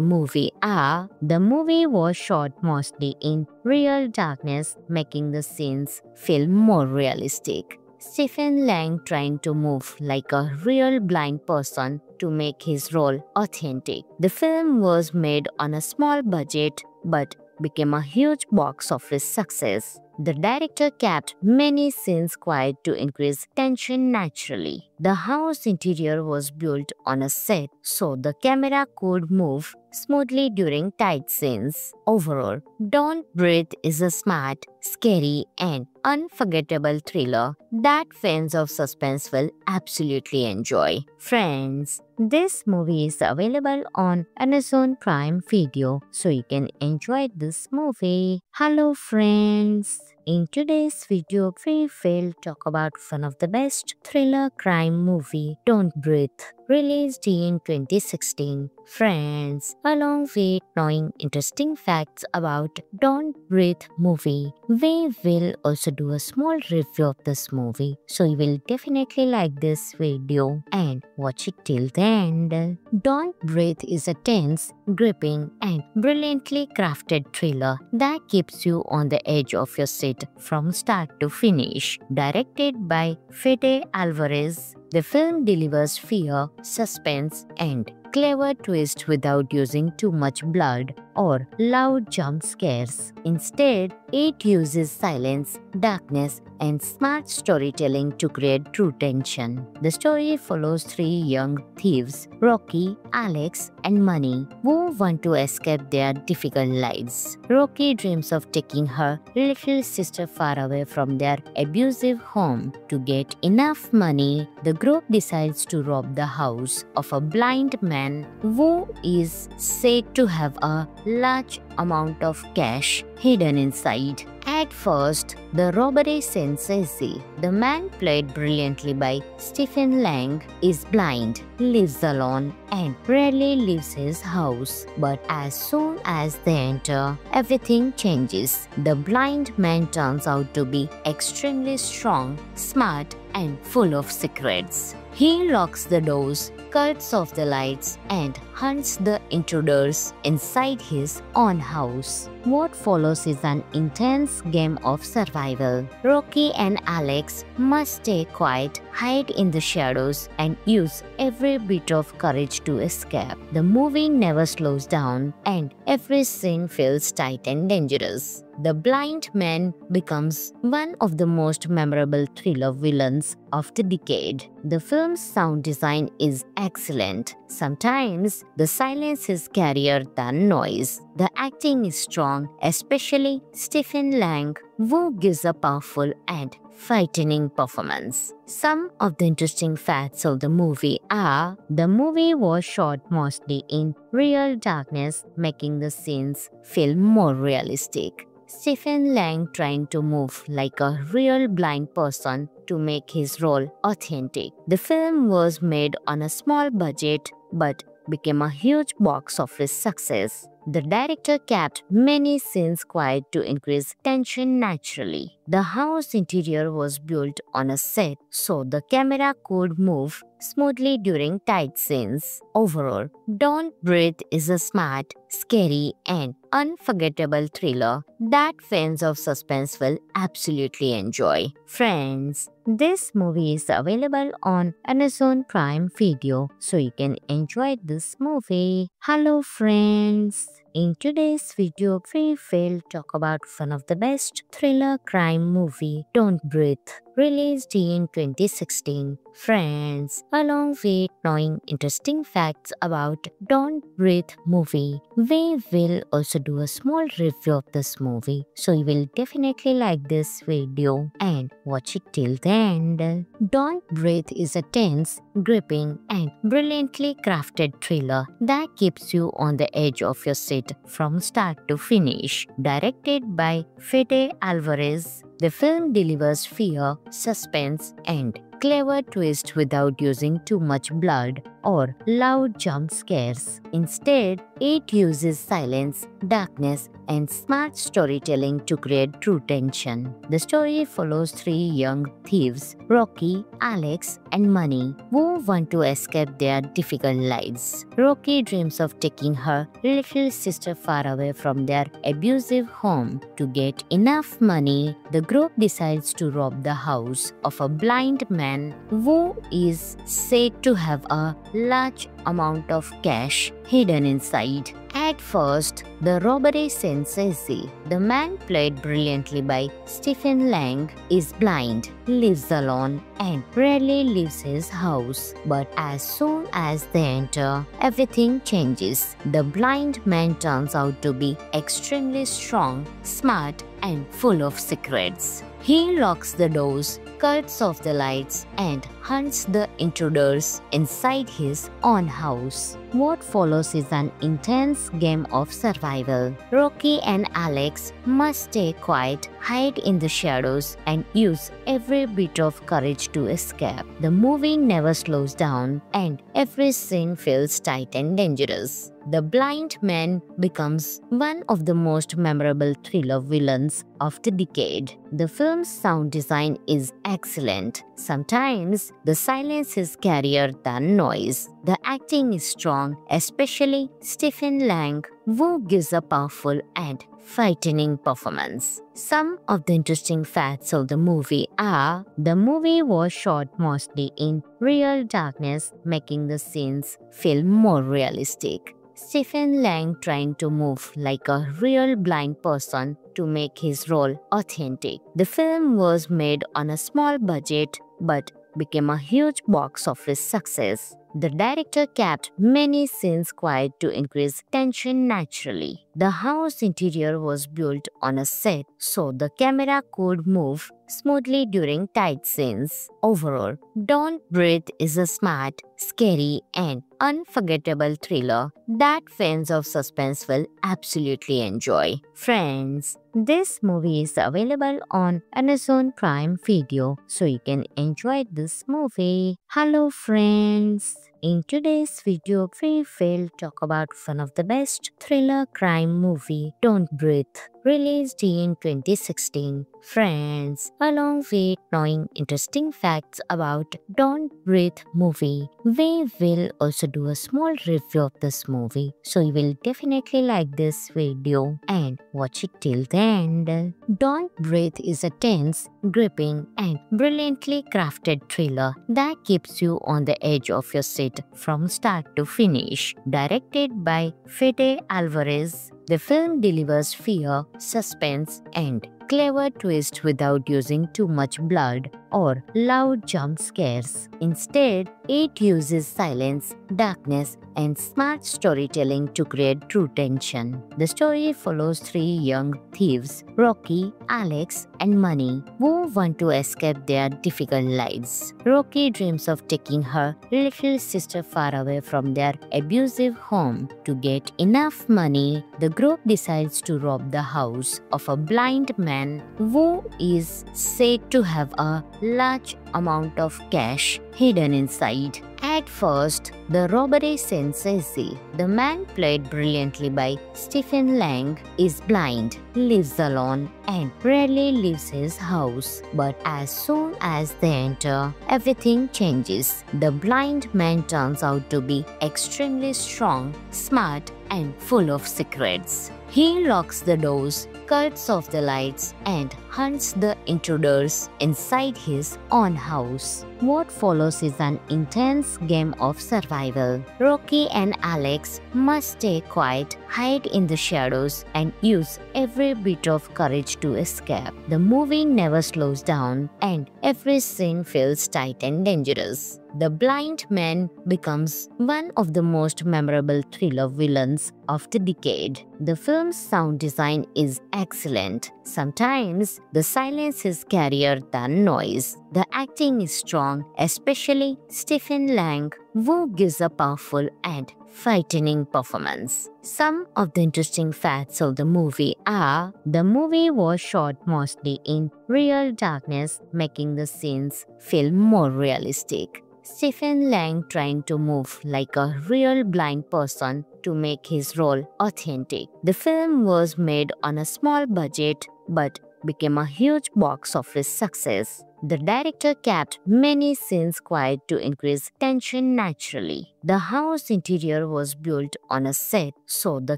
[SPEAKER 1] movie are: the movie was shot mostly in real darkness, making the scenes feel more realistic. Stephen Lang trying to move like a real blind person to make his role authentic. The film was made on a small budget but became a huge box office success. The director kept many scenes quiet to increase tension naturally. The house interior was built on a set so the camera could move smoothly during tight scenes. Overall, Don't Breathe is a smart, scary, and unforgettable thriller that fans of suspense will absolutely enjoy. Friends, this movie is available on Amazon Prime Video, so you can enjoy this movie. Hello friends! In today's video, we will talk about one of the best thriller crime movie, Don't Breathe, released in 2016. Friends, along with knowing interesting facts about Don't Breathe movie, we will also do a small review of this movie. So you will definitely like this video and watch it till the end. Don't Breathe is a tense, gripping, and brilliantly crafted thriller that keeps you on the edge of your seat from start to finish. Directed by Fede Alvarez, the film delivers fear, suspense, and clever twist without using too much blood or loud jump scares. Instead, it uses silence, darkness, and smart storytelling to create true tension. The story follows three young thieves, Rocky, Alex, and Money, who want to escape their difficult lives. Rocky dreams of taking her little sister far away from their abusive home. To get enough money, the group decides to rob the house of a blind man who is said to have a large amount of cash hidden inside. At first, the robbery seems easy. The man, played brilliantly by Stephen Lang, is blind, lives alone, and rarely leaves his house. But as soon as they enter, everything changes. The blind man turns out to be extremely strong, smart, and full of secrets. He locks the doors, cuts off the lights, and hunts the intruders inside his own house. What follows is an intense game of survival. Rocky and Alex must stay quiet, hide in the shadows, and use every bit of courage to escape. The movie never slows down, and every scene feels tight and dangerous. The blind man becomes one of the most memorable thriller villains of the decade. The film's sound design is excellent. Sometimes the silence is scarier than noise. The acting is strong, especially Stephen Lang, who gives a powerful and frightening performance. Some of the interesting facts of the movie are: the movie was shot mostly in real darkness, making the scenes feel more realistic. Stephen Lang trying to move like a real blind person to make his role authentic. The film was made on a small budget but became a huge box office success. The director kept many scenes quiet to increase tension naturally. The house interior was built on a set so the camera could move smoothly during tight scenes. Overall, Don't Breathe is a smart, scary, and unforgettable thriller that fans of suspense will absolutely enjoy. Friends, this movie is available on Amazon Prime Video, so you can enjoy this movie. Hello friends! In today's video, we will talk about one of the best thriller crime movie, Don't Breathe, released in 2016. Friends, along with knowing interesting facts about Don't Breathe movie, we will also do a small review of this movie. So you will definitely like this video and watch it till the end. Don't Breathe is a tense, gripping, and brilliantly crafted thriller that keeps you on the edge of your seat from start to finish. Directed by Fede Alvarez, the film delivers fear, suspense, and clever twist without using too much blood or loud jump scares. Instead, it uses silence, darkness, and smart storytelling to create true tension. The story follows three young thieves, Rocky, Alex, and Money, who want to escape their difficult lives. Rocky dreams of taking her little sister far away from their abusive home. To get enough money, the group decides to rob the house of a blind man who is said to have a large amount of cash hidden inside. At first, the robbery seems easy. The man, played brilliantly by Stephen Lang, is blind, lives alone, and rarely leaves his house. But as soon as they enter, everything changes. The blind man turns out to be extremely strong, smart, and full of secrets. He locks the doors, cuts off the lights, and hunts the intruders inside his own house. What follows is an intense game of survival. Rocky and Alex must stay quiet, hide in the shadows, and use every bit of courage to escape. The movie never slows down, and every scene feels tight and dangerous. The blind man becomes one of the most memorable thriller villains of the decade. The film's sound design is excellent. Sometimes the silence is scarier than noise. The acting is strong, especially Stephen Lang, who gives a powerful and frightening performance. Some of the interesting facts of the movie are: the movie was shot mostly in real darkness, making the scenes feel more realistic. Stephen Lang trying to move like a real blind person to make his role authentic. The film was made on a small budget but became a huge box office success. The director kept many scenes quiet to increase tension naturally. The house interior was built on a set so the camera could move smoothly during tight scenes. Overall, Don't Breathe is a smart, scary, and unforgettable thriller that fans of suspense will absolutely enjoy. Friends, this movie is available on Amazon Prime Video, so you can enjoy this movie. Hello friends! In today's video, we will talk about one of the best thriller crime movie, Don't Breathe, released in 2016. Friends, along with knowing interesting facts about Don't Breathe movie, we will also do a small review of this movie. So you will definitely like this video and watch it till the end. Don't Breathe is a tense, gripping, and brilliantly crafted thriller that keeps you on the edge of your seat from start to finish. Directed by Fede Alvarez, the film delivers fear, suspense, and clever twist without using too much blood or loud jump scares. Instead, it uses silence, darkness, and smart storytelling to create true tension. The story follows three young thieves, Rocky, Alex, and Money, who want to escape their difficult lives. Rocky dreams of taking her little sister far away from their abusive home. To get enough money, the group decides to rob the house of a blind man who is said to have a large amount of cash hidden inside. At first, the robbery seems easy. The man, played brilliantly by Stephen Lang, is blind, lives alone, and rarely leaves his house. But as soon as they enter, everything changes. The blind man turns out to be extremely strong, smart, and full of secrets. He locks the doors, cuts off the lights, and hunts the intruders inside his own house. What follows is an intense game of survival. Rocky and Alex must stay quiet, hide in the shadows, and use every bit of courage to escape. The movie never slows down, and every scene feels tight and dangerous. The blind man becomes one of the most memorable thriller villains of the decade. The film's sound design is excellent. Sometimes the silence is scarier than noise. The acting is strong, especially Stephen Lang, who gives a powerful and frightening performance. Some of the interesting facts of the movie are: the movie was shot mostly in real darkness, making the scenes feel more realistic. Stephen Lang trying to move like a real blind person to make his role authentic. The film was made on a small budget but became a huge box office success. The director kept many scenes quiet to increase tension naturally. The house interior was built on a set so the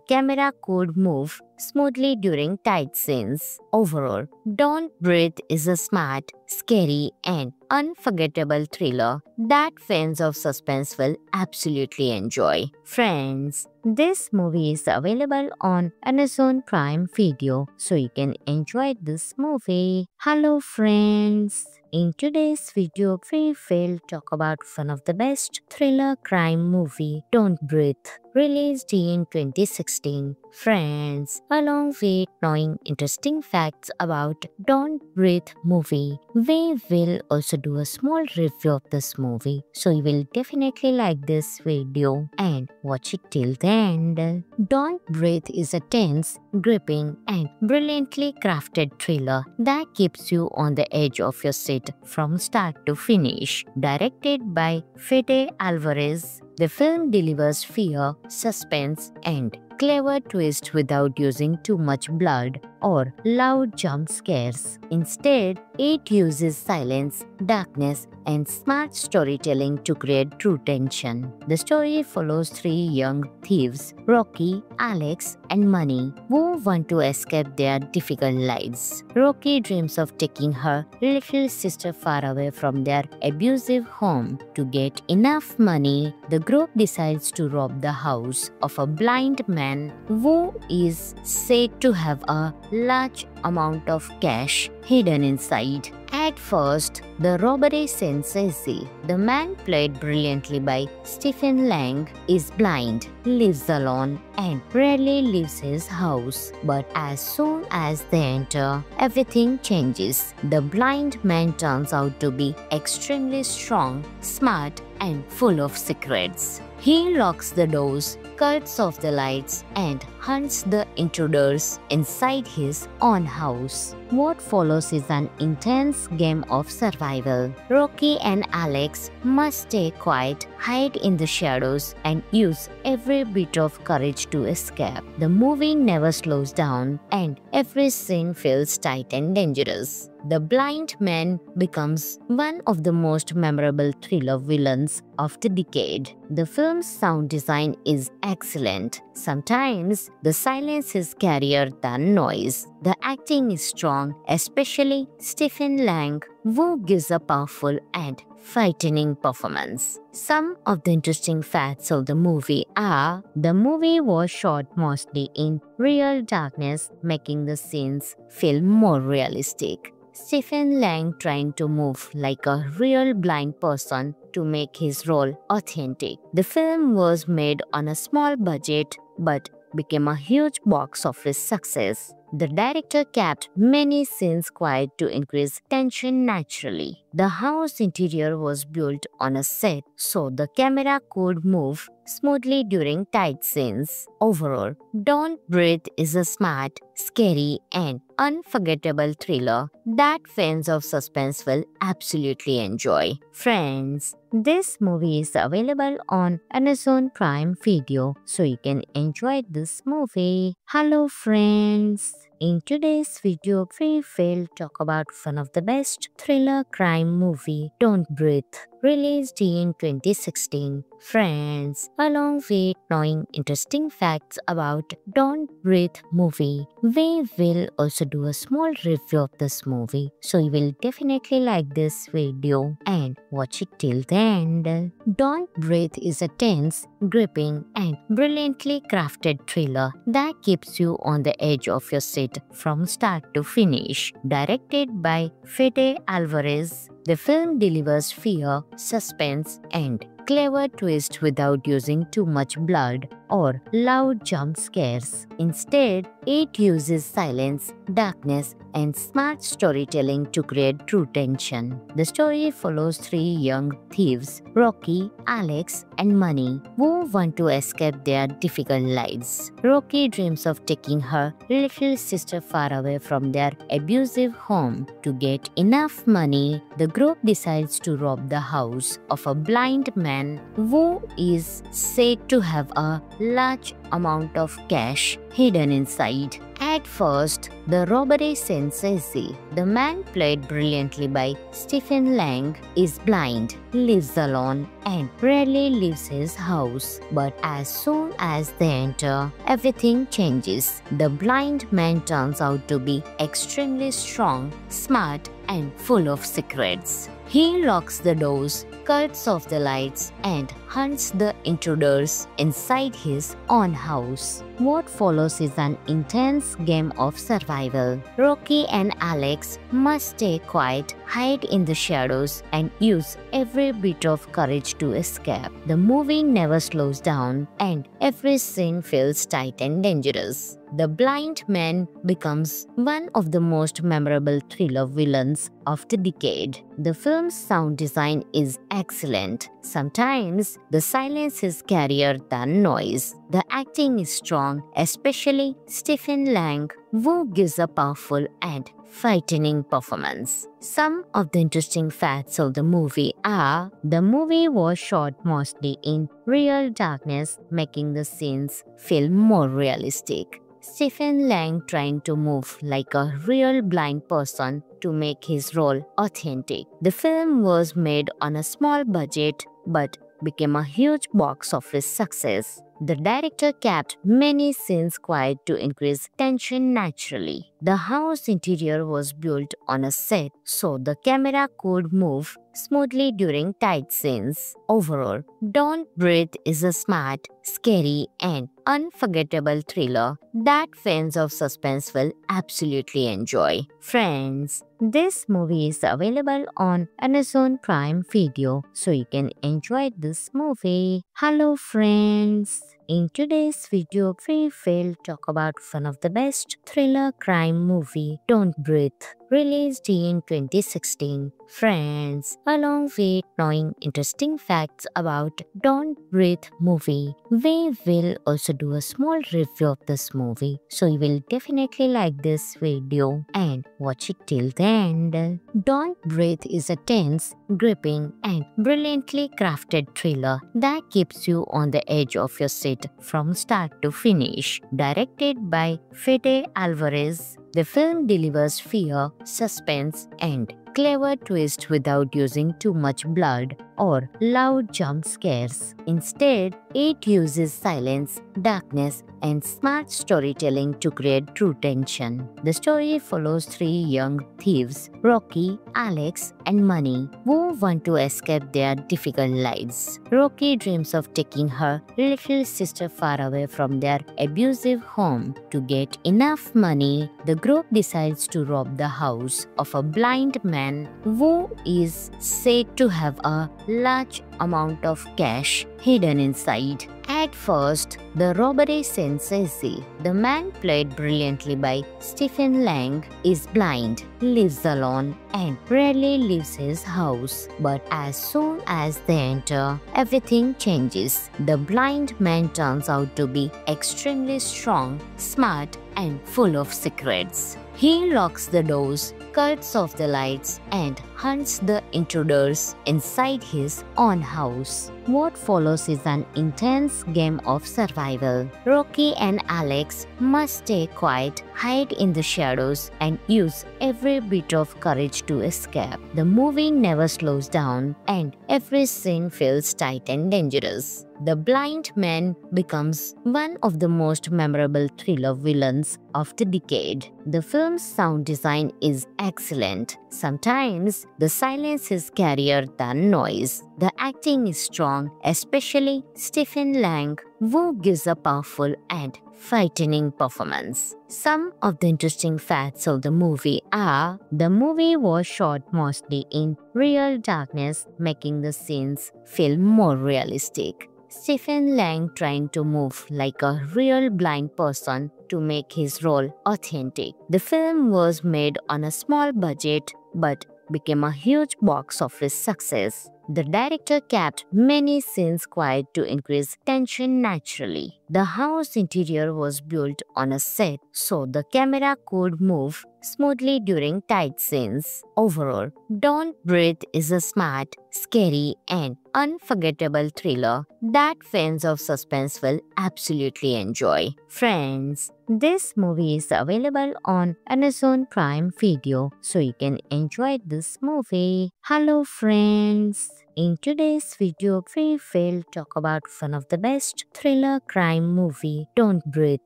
[SPEAKER 1] camera could move smoothly during tight scenes. Overall, Don't Breathe is a smart, scary, and unforgettable thriller that fans of suspense will absolutely enjoy. Friends, this movie is available on Amazon Prime Video, so you can enjoy this movie. Hello friends! In today's video, we will talk about one of the best thriller crime movie, Don't Breathe, released in 2016. Friends, along with knowing interesting facts about Don't Breathe movie, we will also do a small review of this movie. So you will definitely like this video and watch it till the end. Don't Breathe is a tense, gripping, and brilliantly crafted thriller that keeps you on the edge of your seat from start to finish. Directed by Fede Alvarez, the film delivers fear, suspense, and clever twist without using too much blood or loud jump scares. Instead, it uses silence, darkness, and smart storytelling to create true tension. The story follows three young thieves, Rocky, Alex, and Money, who want to escape their difficult lives. Rocky dreams of taking her little sister far away from their abusive home. To get enough money, the group decides to rob the house of a blind man who is said to have a large amount of cash hidden inside. At first, the robbery seems easy. The man, played brilliantly by Stephen Lang, is blind, lives alone, and rarely leaves his house. But as soon as they enter, everything changes. The blind man turns out to be extremely strong, smart, and full of secrets. He locks the doors, cuts off the lights, and hunts the intruders inside his own house. What follows is an intense game of survival. Rocky and Alex must stay quiet, hide in the shadows, and use every bit of courage to escape. The movie never slows down, and every scene feels tight and dangerous. The blind man becomes one of the most memorable thriller villains of the decade. The film's sound design is excellent. Sometimes the silence is scarier than noise. The acting is strong, especially Stephen Lang, who gives a powerful and frightening performance. Some of the interesting facts of the movie are: the movie was shot mostly in real darkness, making the scenes feel more realistic. Stephen Lang trying to move like a real blind person to make his role authentic. The film was made on a small budget but became a huge box office success. The director kept many scenes quiet to increase tension naturally. The house interior was built on a set so the camera could move smoothly during tight scenes. Overall, Don't Breathe is a smart, scary, and unforgettable thriller that fans of suspense will absolutely enjoy. Friends, this movie is available on Amazon Prime Video, so you can enjoy this movie. Hello friends! In today's video, we will talk about one of the best thriller crime movie, Don't Breathe, released in 2016. Friends, along with knowing interesting facts about Don't Breathe movie, we will also do a small review of this movie. So you will definitely like this video and watch it till the end. Don't Breathe is a tense, gripping, and brilliantly crafted thriller that keeps you on the edge of your seat from start to finish. Directed by Fede Alvarez, the film delivers fear, suspense, and clever twist without using too much blood or loud jump scares. Instead, it uses silence, darkness, and smart storytelling to create true tension. The story follows three young thieves, Rocky, Alex, and Money, who want to escape their difficult lives. Rocky dreams of taking her little sister far away from their abusive home. To get enough money, the group decides to rob the house of a blind man who is said to have a large amount of cash hidden inside. At first, the robbery seems easy. The man, played brilliantly by Stephen Lang, is blind, lives alone, and rarely leaves his house. But as soon as they enter, everything changes. The blind man turns out to be extremely strong, smart, and full of secrets. He locks the doors, cuts off the lights, and hunts the intruders inside his own house. What follows is an intense game of survival. Rocky and Alex must stay quiet, hide in the shadows, and use every bit of courage to escape. The movie never slows down, and every scene feels tight and dangerous. The blind man becomes one of the most memorable thriller villains of the decade. The film's sound design is excellent. Sometimes the silence is scarier than noise. The acting is strong, especially Stephen Lang, who gives a powerful and frightening performance. Some of the interesting facts of the movie are: the movie was shot mostly in real darkness, making the scenes feel more realistic. Stephen Lang trying to move like a real blind person to make his role authentic. The film was made on a small budget but became a huge box office success. The director kept many scenes quiet to increase tension naturally. The house interior was built on a set so the camera could move smoothly during tight scenes. Overall, Don't Breathe is a smart, scary, and unforgettable thriller that fans of suspense will absolutely enjoy. Friends, this movie is available on Amazon Prime Video, so you can enjoy this movie. Hello friends! In today's video, we will talk about one of the best thriller crime movie, Don't Breathe, released in 2016. Friends, along with knowing interesting facts about Don't Breathe movie, we will also do a small review of this movie. So you will definitely like this video and watch it till the end. Don't Breathe is a tense, gripping and brilliantly crafted thriller that keeps you on the edge of your seat from start to finish. Directed by Fede Alvarez, the film delivers fear, suspense, and clever twist without using too much blood or loud jump scares. Instead, it uses silence, darkness, and smart storytelling to create true tension. The story follows three young thieves, Rocky, Alex, and Money, who want to escape their difficult lives. Rocky dreams of taking her little sister far away from their abusive home. To get enough money, the group decides to rob the house of a blind man who is said to have a large amount of cash hidden inside. At first, the robbery seems easy. The man, played brilliantly by Stephen Lang, is blind, lives alone, and rarely leaves his house. But as soon as they enter, everything changes. The blind man turns out to be extremely strong, smart, and full of secrets. He locks the doors, cuts off the lights, and hunts the intruders inside his own house. What follows is an intense game of survival. Rocky and Alex must stay quiet, hide in the shadows, and use every bit of courage to escape. The movie never slows down, and every scene feels tight and dangerous. The blind man becomes one of the most memorable thriller villains of the decade. The film's sound design is excellent. Sometimes the silence is scarier than noise. The acting is strong, especially Stephen Lang, who gives a powerful and frightening performance. Some of the interesting facts of the movie are: the movie was shot mostly in real darkness, making the scenes feel more realistic. Stephen Lang trying to move like a real blind person to make his role authentic. The film was made on a small budget but became a huge box office success. The director kept many scenes quiet to increase tension naturally. The house interior was built on a set so the camera could move smoothly during tight scenes. Overall, Don't Breathe is a smart, scary, and unforgettable thriller that fans of suspense will absolutely enjoy. Friends, this movie is available on Amazon Prime Video, so you can enjoy this movie. Hello friends! In today's video, we will talk about one of the best thriller crime movie, Don't Breathe,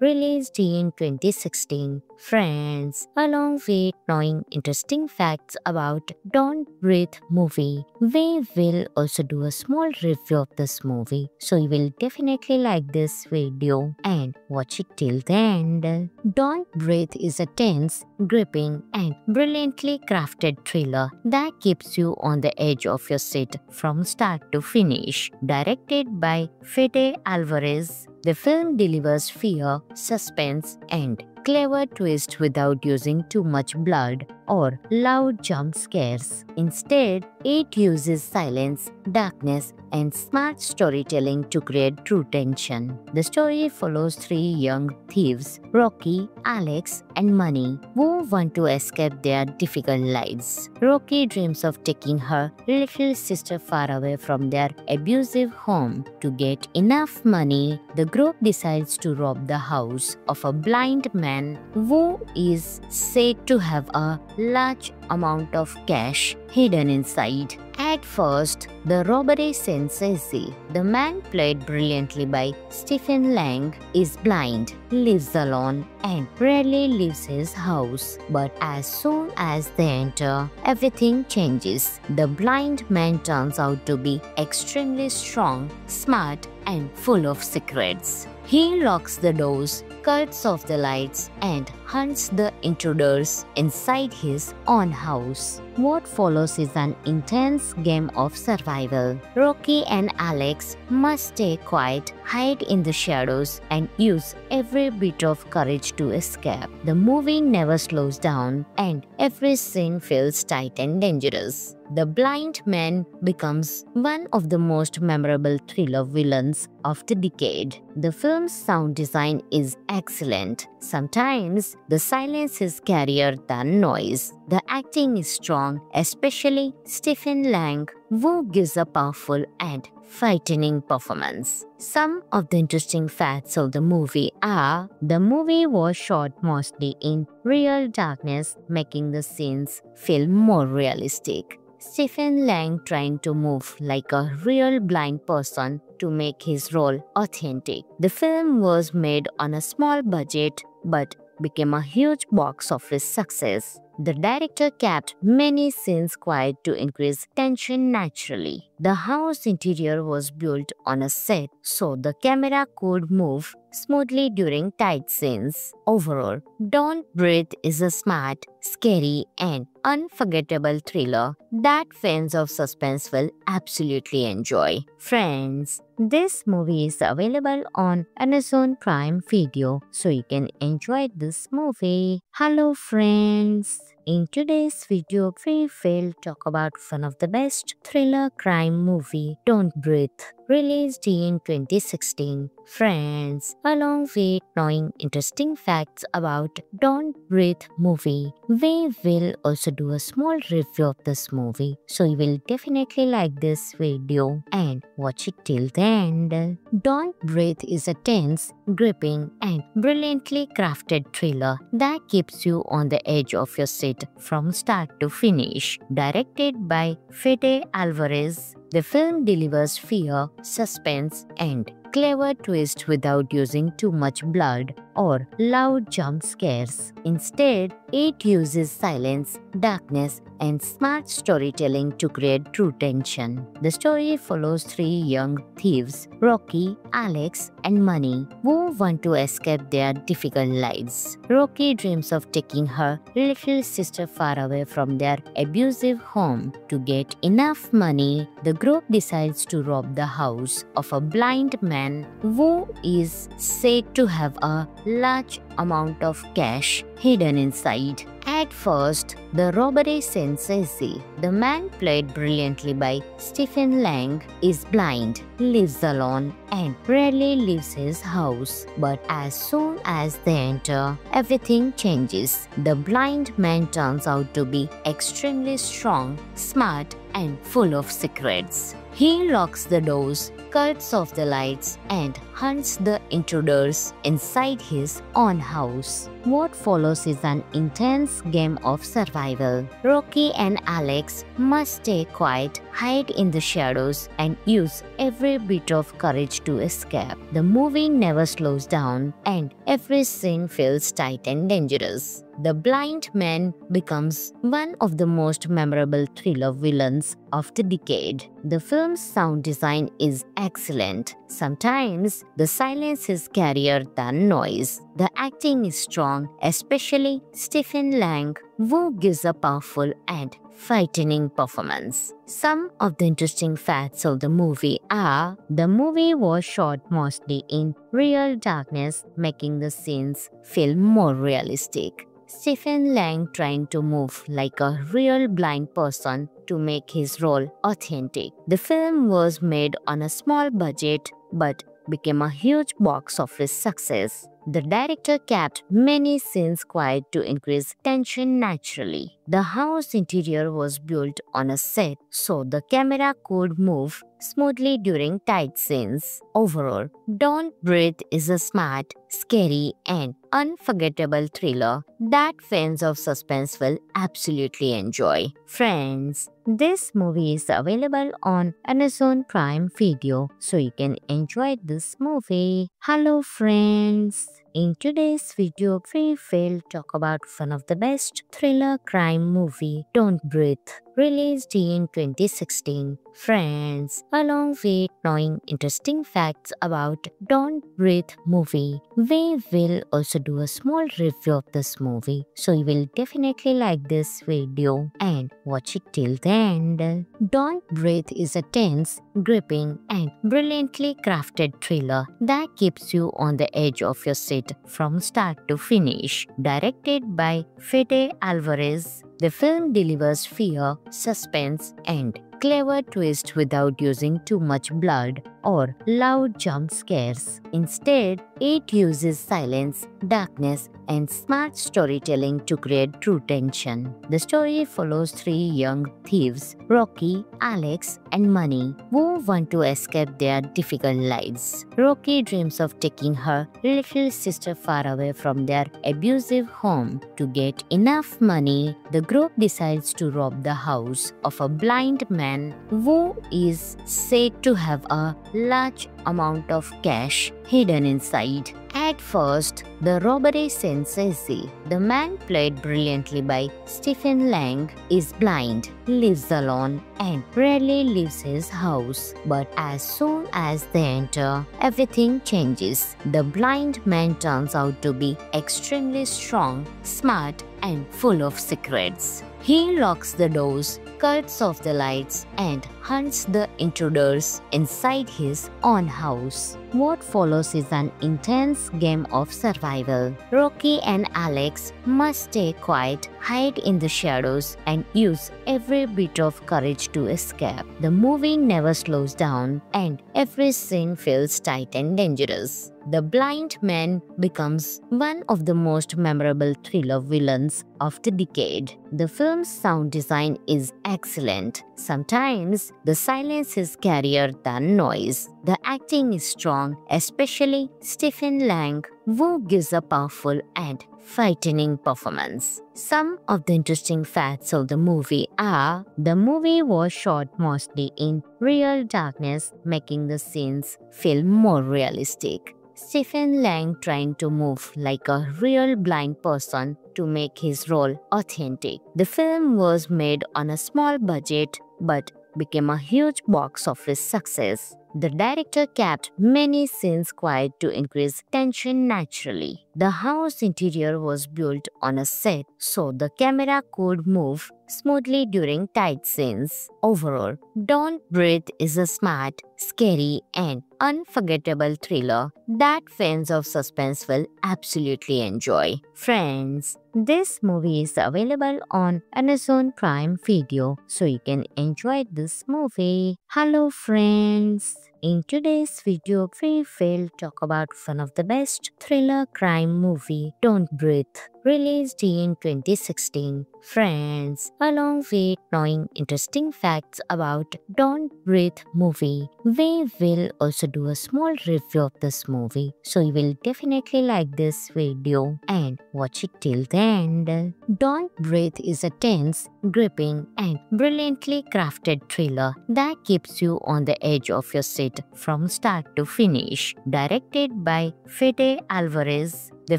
[SPEAKER 1] released in 2016. Friends, along with knowing interesting facts about Don't Breathe movie, we will also do a small review of this movie. So you will definitely like this video and watch it till the end. Don't Breathe is a tense, gripping, and brilliantly crafted thriller that keeps you on the edge of your seat from start to finish. Directed by Fede Alvarez, the film delivers fear, suspense, and clever twist without using too much blood or loud jump scares. Instead, it uses silence, darkness, and smart storytelling to create true tension. The story follows three young thieves, Rocky, Alex, and Money, who want to escape their difficult lives. Rocky dreams of taking her little sister far away from their abusive home. To get enough money, the group decides to rob the house of a blind man who is said to have a large amount of cash hidden inside. At first, the robbery seems easy. The man, played brilliantly by Stephen Lang, is blind, lives alone, and rarely leaves his house. But as soon as they enter, everything changes. The blind man turns out to be extremely strong, smart, and full of secrets. He locks the doors, cuts off the lights, and hunts the intruders inside his own house. What follows is an intense game of survival. Rocky and Alex must stay quiet, hide in the shadows, and use every bit of courage to escape. The movie never slows down, and every scene feels tight and dangerous. The blind man becomes one of the most memorable thriller villains of the decade. The film's sound design is excellent. Sometimes the silence is scarier than noise. The acting is strong, especially Stephen Lang, who gives a powerful and frightening performance. Some of the interesting facts of the movie are: the movie was shot mostly in real darkness, making the scenes feel more realistic. Stephen Lang trying to move like a real blind person to make his role authentic. The film was made on a small budget but became a huge box office success. The director kept many scenes quiet to increase tension naturally. The house interior was built on a set so the camera could move smoothly during tight scenes. Overall, Don't Breathe is a smart, scary, and unforgettable thriller that fans of suspense will absolutely enjoy. Friends, this movie is available on Amazon Prime Video, so you can enjoy this movie. Hello friends! In today's video, we will talk about one of the best thriller crime movie, Don't Breathe, released in 2016. Friends, along with knowing interesting facts about Don't Breathe movie, we will also do a small review of this movie. So you will definitely like this video and watch it till the end. Don't Breathe is a tense, gripping, and brilliantly crafted thriller that keeps you on the edge of your seat from start to finish. Directed by Fede Alvarez, the film delivers fear, suspense, and clever twist without using too much blood or loud jump scares. Instead, it uses silence, darkness, and smart storytelling to create true tension. The story follows three young thieves, Rocky, Alex, and Money, who want to escape their difficult lives. Rocky dreams of taking her little sister far away from their abusive home. To get enough money, the group decides to rob the house of a blind man who is said to have a large amount of cash hidden inside. At first, the robbery seems easy. The man, played brilliantly by Stephen Lang, is blind, lives alone, and rarely leaves his house. But as soon as they enter, everything changes. The blind man turns out to be extremely strong, smart, and full of secrets. He locks the doors, cuts off the lights, and hunts the intruders inside his own house. What follows is an intense game of survival. Rocky and Alex must stay quiet, hide in the shadows, and use every bit of courage to escape. The movie never slows down, and every scene feels tight and dangerous. The blind man becomes one of the most memorable thriller villains of the decade. The film's sound design is excellent. Sometimes the silence is scarier than noise. The acting is strong, especially Stephen Lang, who gives a powerful and frightening performance. Some of the interesting facts of the movie are: the movie was shot mostly in real darkness, making the scenes feel more realistic. Stephen Lang trying to move like a real blind person to make his role authentic. The film was made on a small budget but became a huge box office success. The director kept many scenes quiet to increase tension naturally. The house interior was built on a set so the camera could move smoothly during tight scenes. Overall, Don't Breathe is a smart, scary, and unforgettable thriller that fans of suspense will absolutely enjoy. Friends, this movie is available on Amazon Prime Video, so you can enjoy this movie. Hello friends! In today's video, we will talk about one of the best thriller crime movie, Don't Breathe, released in 2016. Friends, along with knowing interesting facts about Don't Breathe movie, we will also do a small review of this movie. So you will definitely like this video and watch it till the end. Don't Breathe is a tense, gripping and brilliantly crafted thriller that keeps you on the edge of your seat from start to finish. Directed by Fede Alvarez, the film delivers fear, suspense, and clever twist without using too much blood or loud jump scares. Instead, it uses silence, darkness, and smart storytelling to create true tension. The story follows three young thieves, Rocky, Alex, and Money, who want to escape their difficult lives. Rocky dreams of taking her little sister far away from their abusive home. To get enough money, the group decides to rob the house of a blind man who is said to have a large amount of cash hidden inside. At first, the robbery seems easy. The man, played brilliantly by Stephen Lang, is blind, lives alone, and rarely leaves his house. But as soon as they enter, everything changes. The blind man turns out to be extremely strong, smart, and full of secrets. He locks the doors, cuts off the lights, and hunts the intruders inside his own house. What follows is an intense game of survival. Rocky and Alex must stay quiet, hide in the shadows, and use every bit of courage to escape. The movie never slows down, and every scene feels tight and dangerous. The blind man becomes one of the most memorable thriller villains of the decade. The film's sound design is excellent. Sometimes the silence is scarier than noise. The acting is strong, especially Stephen Lang, who gives a powerful and frightening performance. Some of the interesting facts of the movie are: the movie was shot mostly in real darkness, making the scenes feel more realistic. Stephen Lang trying to move like a real blind person to make his role authentic. The film was made on a small budget but became a huge box office success. The director kept many scenes quiet to increase tension naturally. The house interior was built on a set so the camera could move smoothly during tight scenes. Overall, Don't Breathe is a smart, scary, and unforgettable thriller that fans of suspense will absolutely enjoy. Friends, this movie is available on Amazon Prime Video, so you can enjoy this movie. Hello friends! In today's video, we will talk about one of the best thriller crime movie, Don't Breathe, released in 2016. Friends, along with knowing interesting facts about Don't Breathe movie, we will also do a small review of this movie. So you will definitely like this video and watch it till the end. Don't Breathe is a tense, gripping, and brilliantly crafted thriller that keeps you on the edge of your seat from start to finish. Directed by Fede Alvarez, the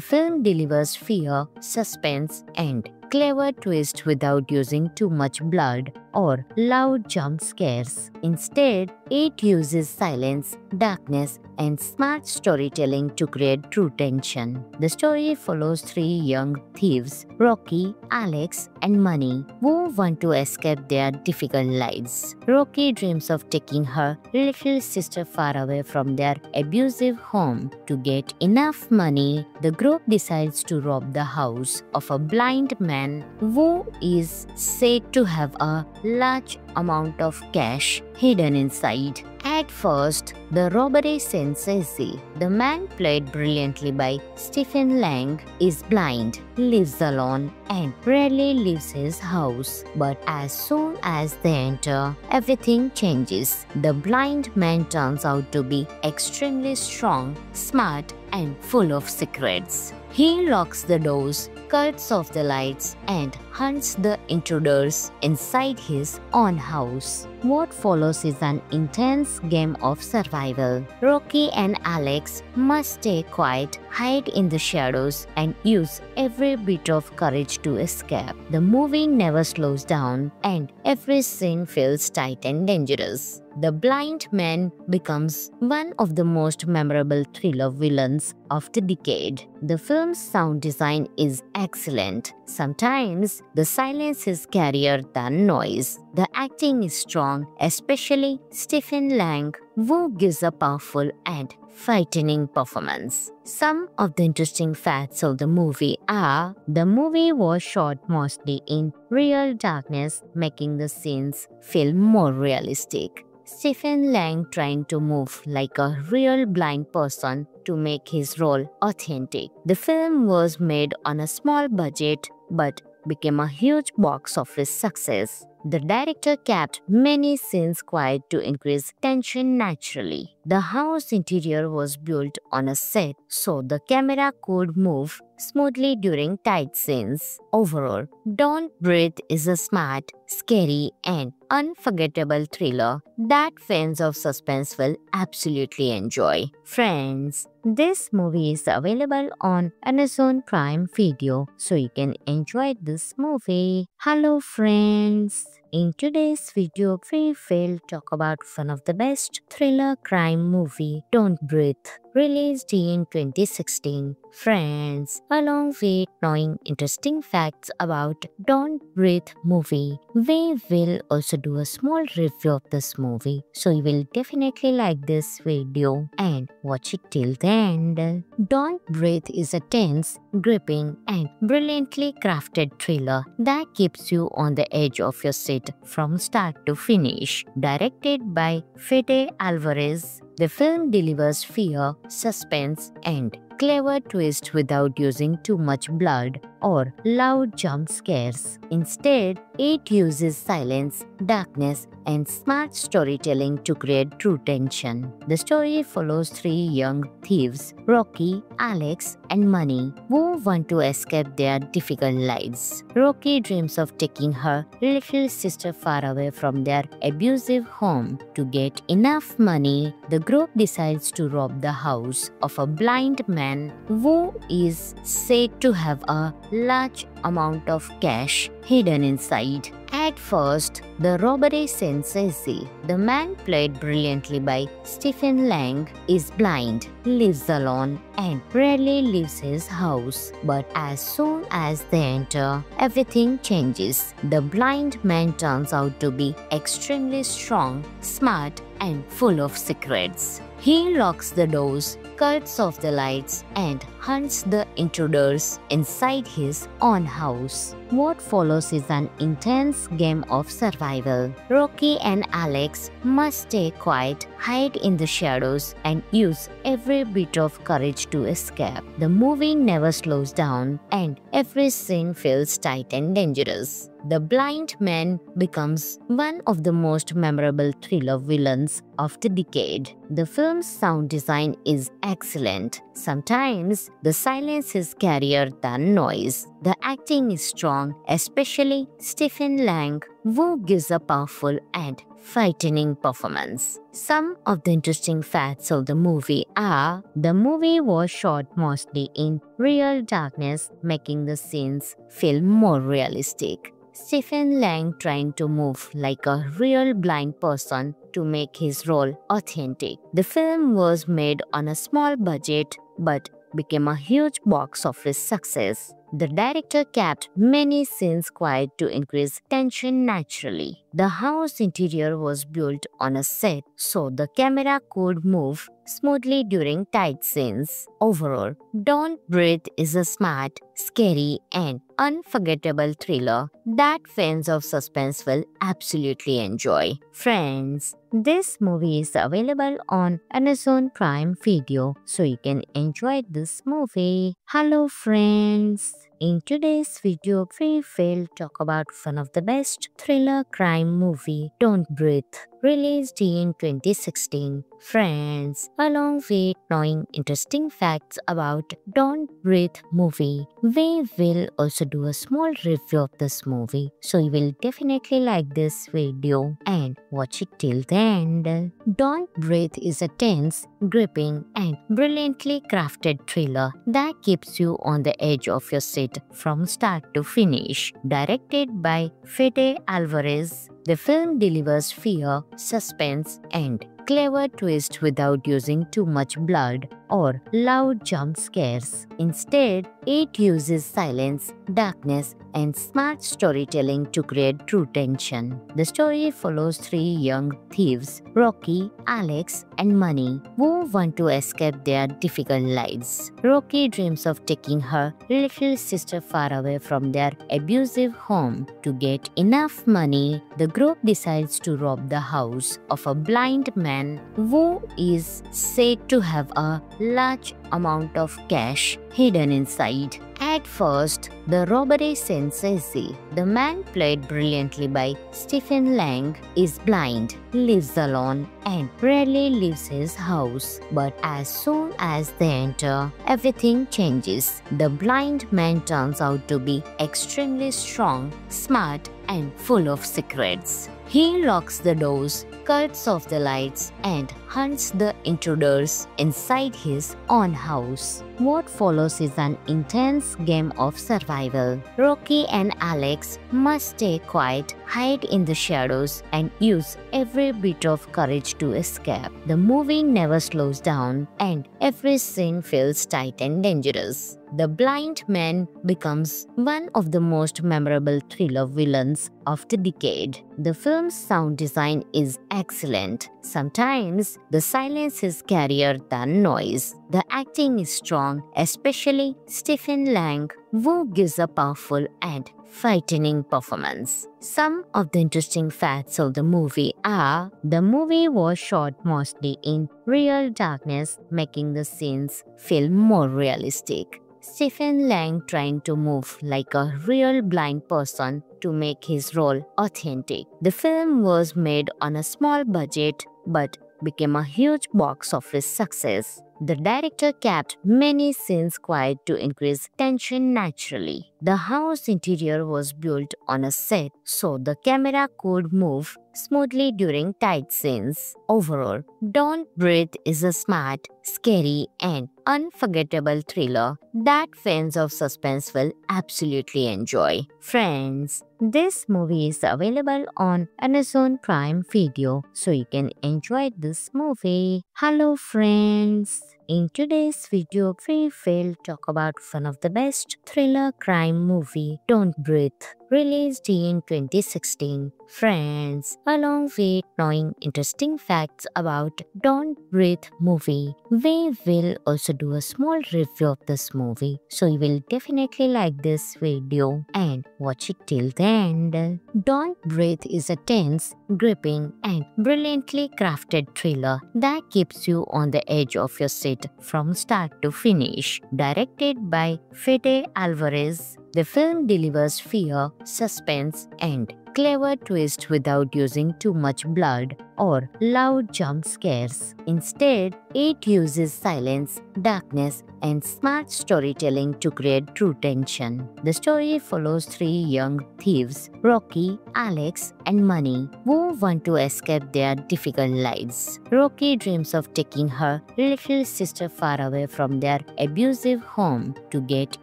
[SPEAKER 1] film delivers fear, suspense, and clever twist without using too much blood or loud jump scares. Instead, it uses silence, darkness, and smart storytelling to create true tension. The story follows three young thieves, Rocky, Alex, and Money, who want to escape their difficult lives. Rocky dreams of taking her little sister far away from their abusive home. To get enough money, the group decides to rob the house of a blind man who is said to have a large amount of cash hidden inside. At first, the robbery seems easy. The man, played brilliantly by Stephen Lang, is blind, lives alone, and rarely leaves his house. But as soon as they enter, everything changes. The blind man turns out to be extremely strong, smart, and full of secrets. He locks the doors, cuts off the lights, and hunts the intruders inside his own house. What follows is an intense game of survival. Rocky and Alex must stay quiet, hide in the shadows, and use every bit of courage to escape. The movie never slows down, and every scene feels tight and dangerous. The blind man becomes one of the most memorable thriller villains of the decade. The film's sound design is excellent. Sometimes the silence is scarier than noise. The acting is strong, especially Stephen Lang, who gives a powerful and frightening performance. Some of the interesting facts of the movie are: the movie was shot mostly in real darkness, making the scenes feel more realistic. Stephen Lang trying to move like a real blind person to make his role authentic. The film was made on a small budget but became a huge box office success. The director kept many scenes quiet to increase tension naturally. The house interior was built on a set so the camera could move smoothly during tight scenes. Overall, Don't Breathe is a smart, scary, and unforgettable thriller that fans of suspense will absolutely enjoy. Friends, this movie is available on Amazon Prime Video, so you can enjoy this movie. Hello friends! In today's video, we will talk about one of the best thriller crime movie, Don't Breathe, released in 2016. Friends, along with knowing interesting facts about Don't Breathe movie, we will also do a small review of this movie. So you will definitely like this video and watch it till the end. Don't Breathe is a tense, gripping, and brilliantly crafted thriller that keeps you on the edge of your seat from start to finish. Directed by Fede Alvarez, the film delivers fear, suspense, and clever twist without using too much blood or loud jump scares. Instead, it uses silence, darkness, and smart storytelling to create true tension. The story follows three young thieves, Rocky, Alex, and Money, who want to escape their difficult lives. Rocky dreams of taking her little sister far away from their abusive home. To get enough money, the group decides to rob the house of a blind man who is said to have a large amount of cash hidden inside. At first, the robbery seems easy. The man, played brilliantly by Stephen Lang, is blind, lives alone, and rarely leaves his house. But as soon as they enter, everything changes. The blind man turns out to be extremely strong, smart, and full of secrets. He locks the doors, cuts off the lights, and hunts the intruders inside his own house. What follows is an intense game of survival. Rocky and Alex must stay quiet, hide in the shadows, and use every bit of courage to escape. The movie never slows down, and every scene feels tight and dangerous. The blind man becomes one of the most memorable thriller villains of the decade. The film's sound design is excellent. Sometimes the silence is scarier than noise. The acting is strong, especially Stephen Lang, who gives a powerful and frightening performance. Some of the interesting facts of the movie are: the movie was shot mostly in real darkness, making the scenes feel more realistic. Stephen Lang trying to move like a real blind person to make his role authentic. The film was made on a small budget but became a huge box office success. The director kept many scenes quiet to increase tension naturally. The house interior was built on a set so the camera could move smoothly during tight scenes. Overall, Don't Breathe is a smart, scary, and unforgettable thriller that fans of suspense will absolutely enjoy. Friends, this movie is available on Amazon Prime Video, so you can enjoy this movie. Hello friends! In today's video, we will talk about one of the best thriller crime movie, Don't Breathe, released in 2016. Friends, along with knowing interesting facts about Don't Breathe movie, we will also do a small review of this movie. So you will definitely like this video and watch it till the end. Don't Breathe is a tense, gripping and brilliantly crafted thriller that keeps you on the edge of your seat from start to finish. Directed by Fede Alvarez, the film delivers fear, suspense, and clever twist without using too much blood or loud jump scares. Instead, it uses silence, darkness, and smart storytelling to create true tension. The story follows three young thieves, Rocky, Alex, and Money, who want to escape their difficult lives. Rocky dreams of taking her little sister far away from their abusive home. To get enough money, the group decides to rob the house of a blind man who is said to have a large amount of cash hidden inside. At first, the robbery seems easy. The man, played brilliantly by Stephen Lang, is blind, lives alone, and rarely leaves his house. But as soon as they enter, everything changes. The blind man turns out to be extremely strong, smart, and full of secrets. He locks the doors, cuts off the lights, and hunts the intruders inside his own house. What follows is an intense game of survival. Rocky and Alex must stay quiet, hide in the shadows, and use every bit of courage to escape. The movie never slows down, and every scene feels tight and dangerous. The blind man becomes one of the most memorable thriller villains of the decade. The film's sound design is excellent. Sometimes the silence is scarier than noise. The acting is strong, especially Stephen Lang, who gives a powerful and frightening performance. Some of the interesting facts of the movie are: the movie was shot mostly in real darkness, making the scenes feel more realistic. Stephen Lang trying to move like a real blind person to make his role authentic. The film was made on a small budget but became a huge box office success. The director kept many scenes quiet to increase tension naturally. The house interior was built on a set so the camera could move smoothly during tight scenes. Overall, Don't Breathe is a smart, scary, and unforgettable thriller that fans of suspense will absolutely enjoy. Friends, this movie is available on Amazon Prime Video, so you can enjoy this movie. Hello friends! In today's video, we will talk about one of the best thriller crime movie, Don't Breathe, released in 2016. Friends, along with knowing interesting facts about Don't Breathe movie, we will also do a small review of this movie. So you will definitely like this video and watch it till the end. Don't Breathe is a tense, gripping, and brilliantly crafted thriller that keeps you on the edge of your seat from start to finish. Directed by Fede Alvarez, the film delivers fear, suspense, and clever twist without using too much blood or loud jump scares. Instead, it uses silence, darkness, and smart storytelling to create true tension. The story follows three young thieves, Rocky, Alex, and Money, who want to escape their difficult lives. Rocky dreams of taking her little sister far away from their abusive home. To get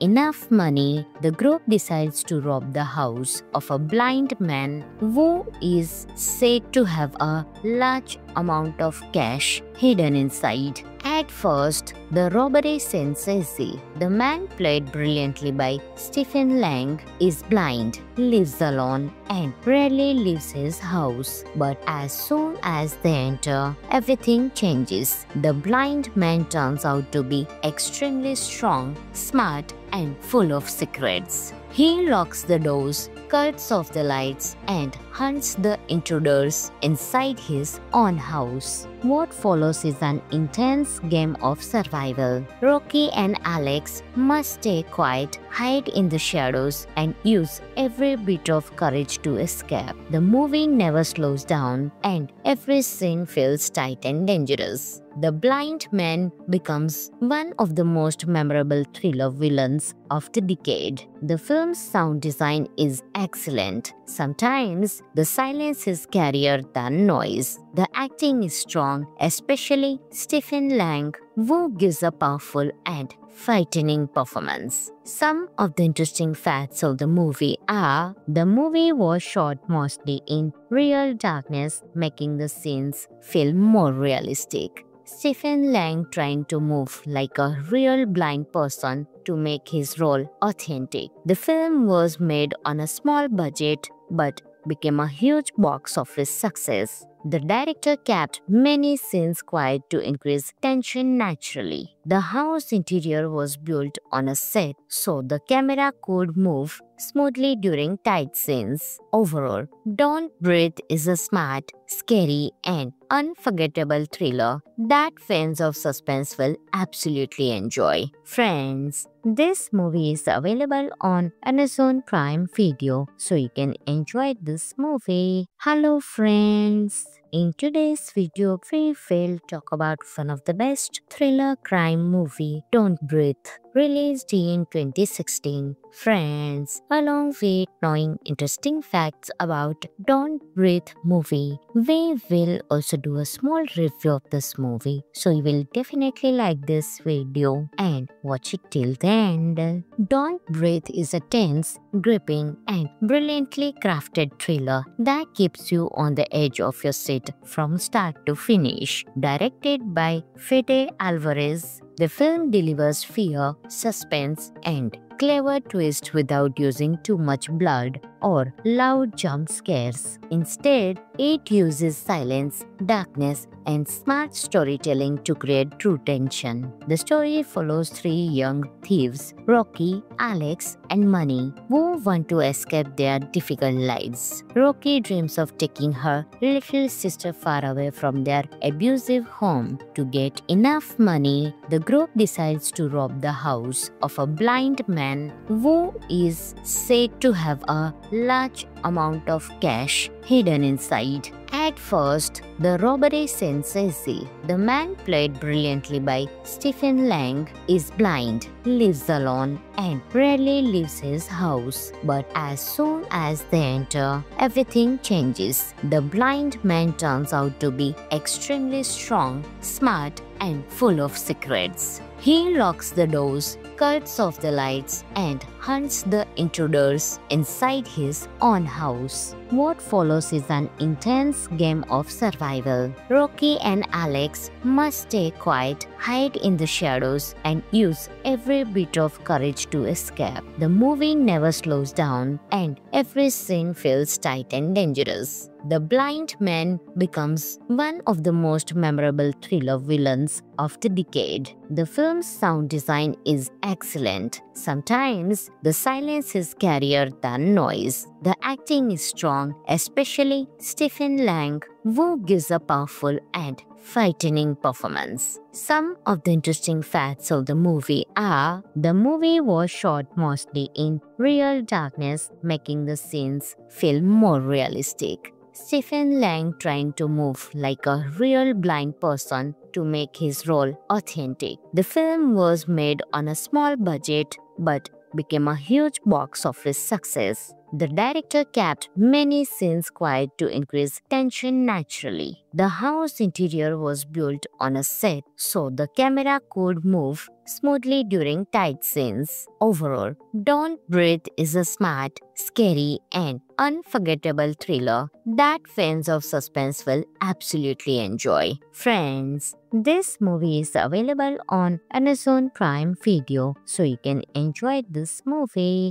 [SPEAKER 1] enough money, the group decides to rob the house of a blind man who is said to have a large amount of cash hidden inside. At first, the robbery seems easy. The man, played brilliantly by Stephen Lang, is blind, lives alone, and rarely leaves his house. But as soon as they enter, everything changes. The blind man turns out to be extremely strong, smart, and full of secrets. He locks the doors, cuts off the lights, and hunts the intruders inside his own house. What follows is an intense game of survival. Rocky and Alex must stay quiet, hide in the shadows, and use every bit of courage to escape. The movie never slows down, and every scene feels tight and dangerous. The blind man becomes one of the most memorable thriller villains of the decade. The film's sound design is excellent. Sometimes the silence is scarier than noise. The acting is strong, especially Stephen Lang, who gives a powerful and frightening performance. Some of the interesting facts of the movie are: the movie was shot mostly in real darkness, making the scenes feel more realistic. Stephen Lang trying to move like a real blind person to make his role authentic. The film was made on a small budget but became a huge box office success. The director kept many scenes quiet to increase tension naturally. The house interior was built on a set so the camera could move smoothly during tight scenes. Overall, Don't Breathe is a smart, scary, and unforgettable thriller that fans of suspense will absolutely enjoy. Friends, this movie is available on Amazon Prime Video, so you can enjoy this movie. Hello friends! In today's video, we will talk about one of the best thriller crime movie, Don't Breathe, released in 2016. Friends, along with knowing interesting facts about Don't Breathe movie, we will also do a small review of this movie. So you will definitely like this video and watch it till the end. Don't Breathe is a tense, gripping, and brilliantly crafted thriller that keeps you on the edge of your seat from start to finish. Directed by Fede Alvarez, the film delivers fear, suspense, and clever twist without using too much blood or loud jump scares. Instead, it uses silence, darkness, and smart storytelling to create true tension. The story follows three young thieves, Rocky, Alex, and Money, who want to escape their difficult lives. Rocky dreams of taking her little sister far away from their abusive home. To get enough money, the group decides to rob the house of a blind man who is said to have a large amount of cash hidden inside. At first, the robbery seems easy. The man, played brilliantly by Stephen Lang, is blind, lives alone, and rarely leaves his house. But as soon as they enter, everything changes. The blind man turns out to be extremely strong, smart, and full of secrets. He locks the doors, cuts off the lights, and hunts the intruders inside his own house. What follows is an intense game of survival. Rocky and Alex must stay quiet, hide in the shadows, and use every bit of courage to escape. The movie never slows down, and every scene feels tight and dangerous. The blind man becomes one of the most memorable thriller villains of the decade. The film's sound design is excellent. Sometimes the silence is scarier than noise. The acting is strong, especially Stephen Lang, who gives a powerful and frightening performance. Some of the interesting facts of the movie are: the movie was shot mostly in real darkness, making the scenes feel more realistic. Stephen Lang trying to move like a real blind person to make his role authentic. The film was made on a small budget but became a huge box office success. The director kept many scenes quiet to increase tension naturally. The house interior was built on a set so the camera could move smoothly during tight scenes. Overall, Don't Breathe is a smart, scary, and unforgettable thriller that fans of suspense will absolutely enjoy. Friends, this movie is available on Amazon Prime Video, so you can enjoy this movie.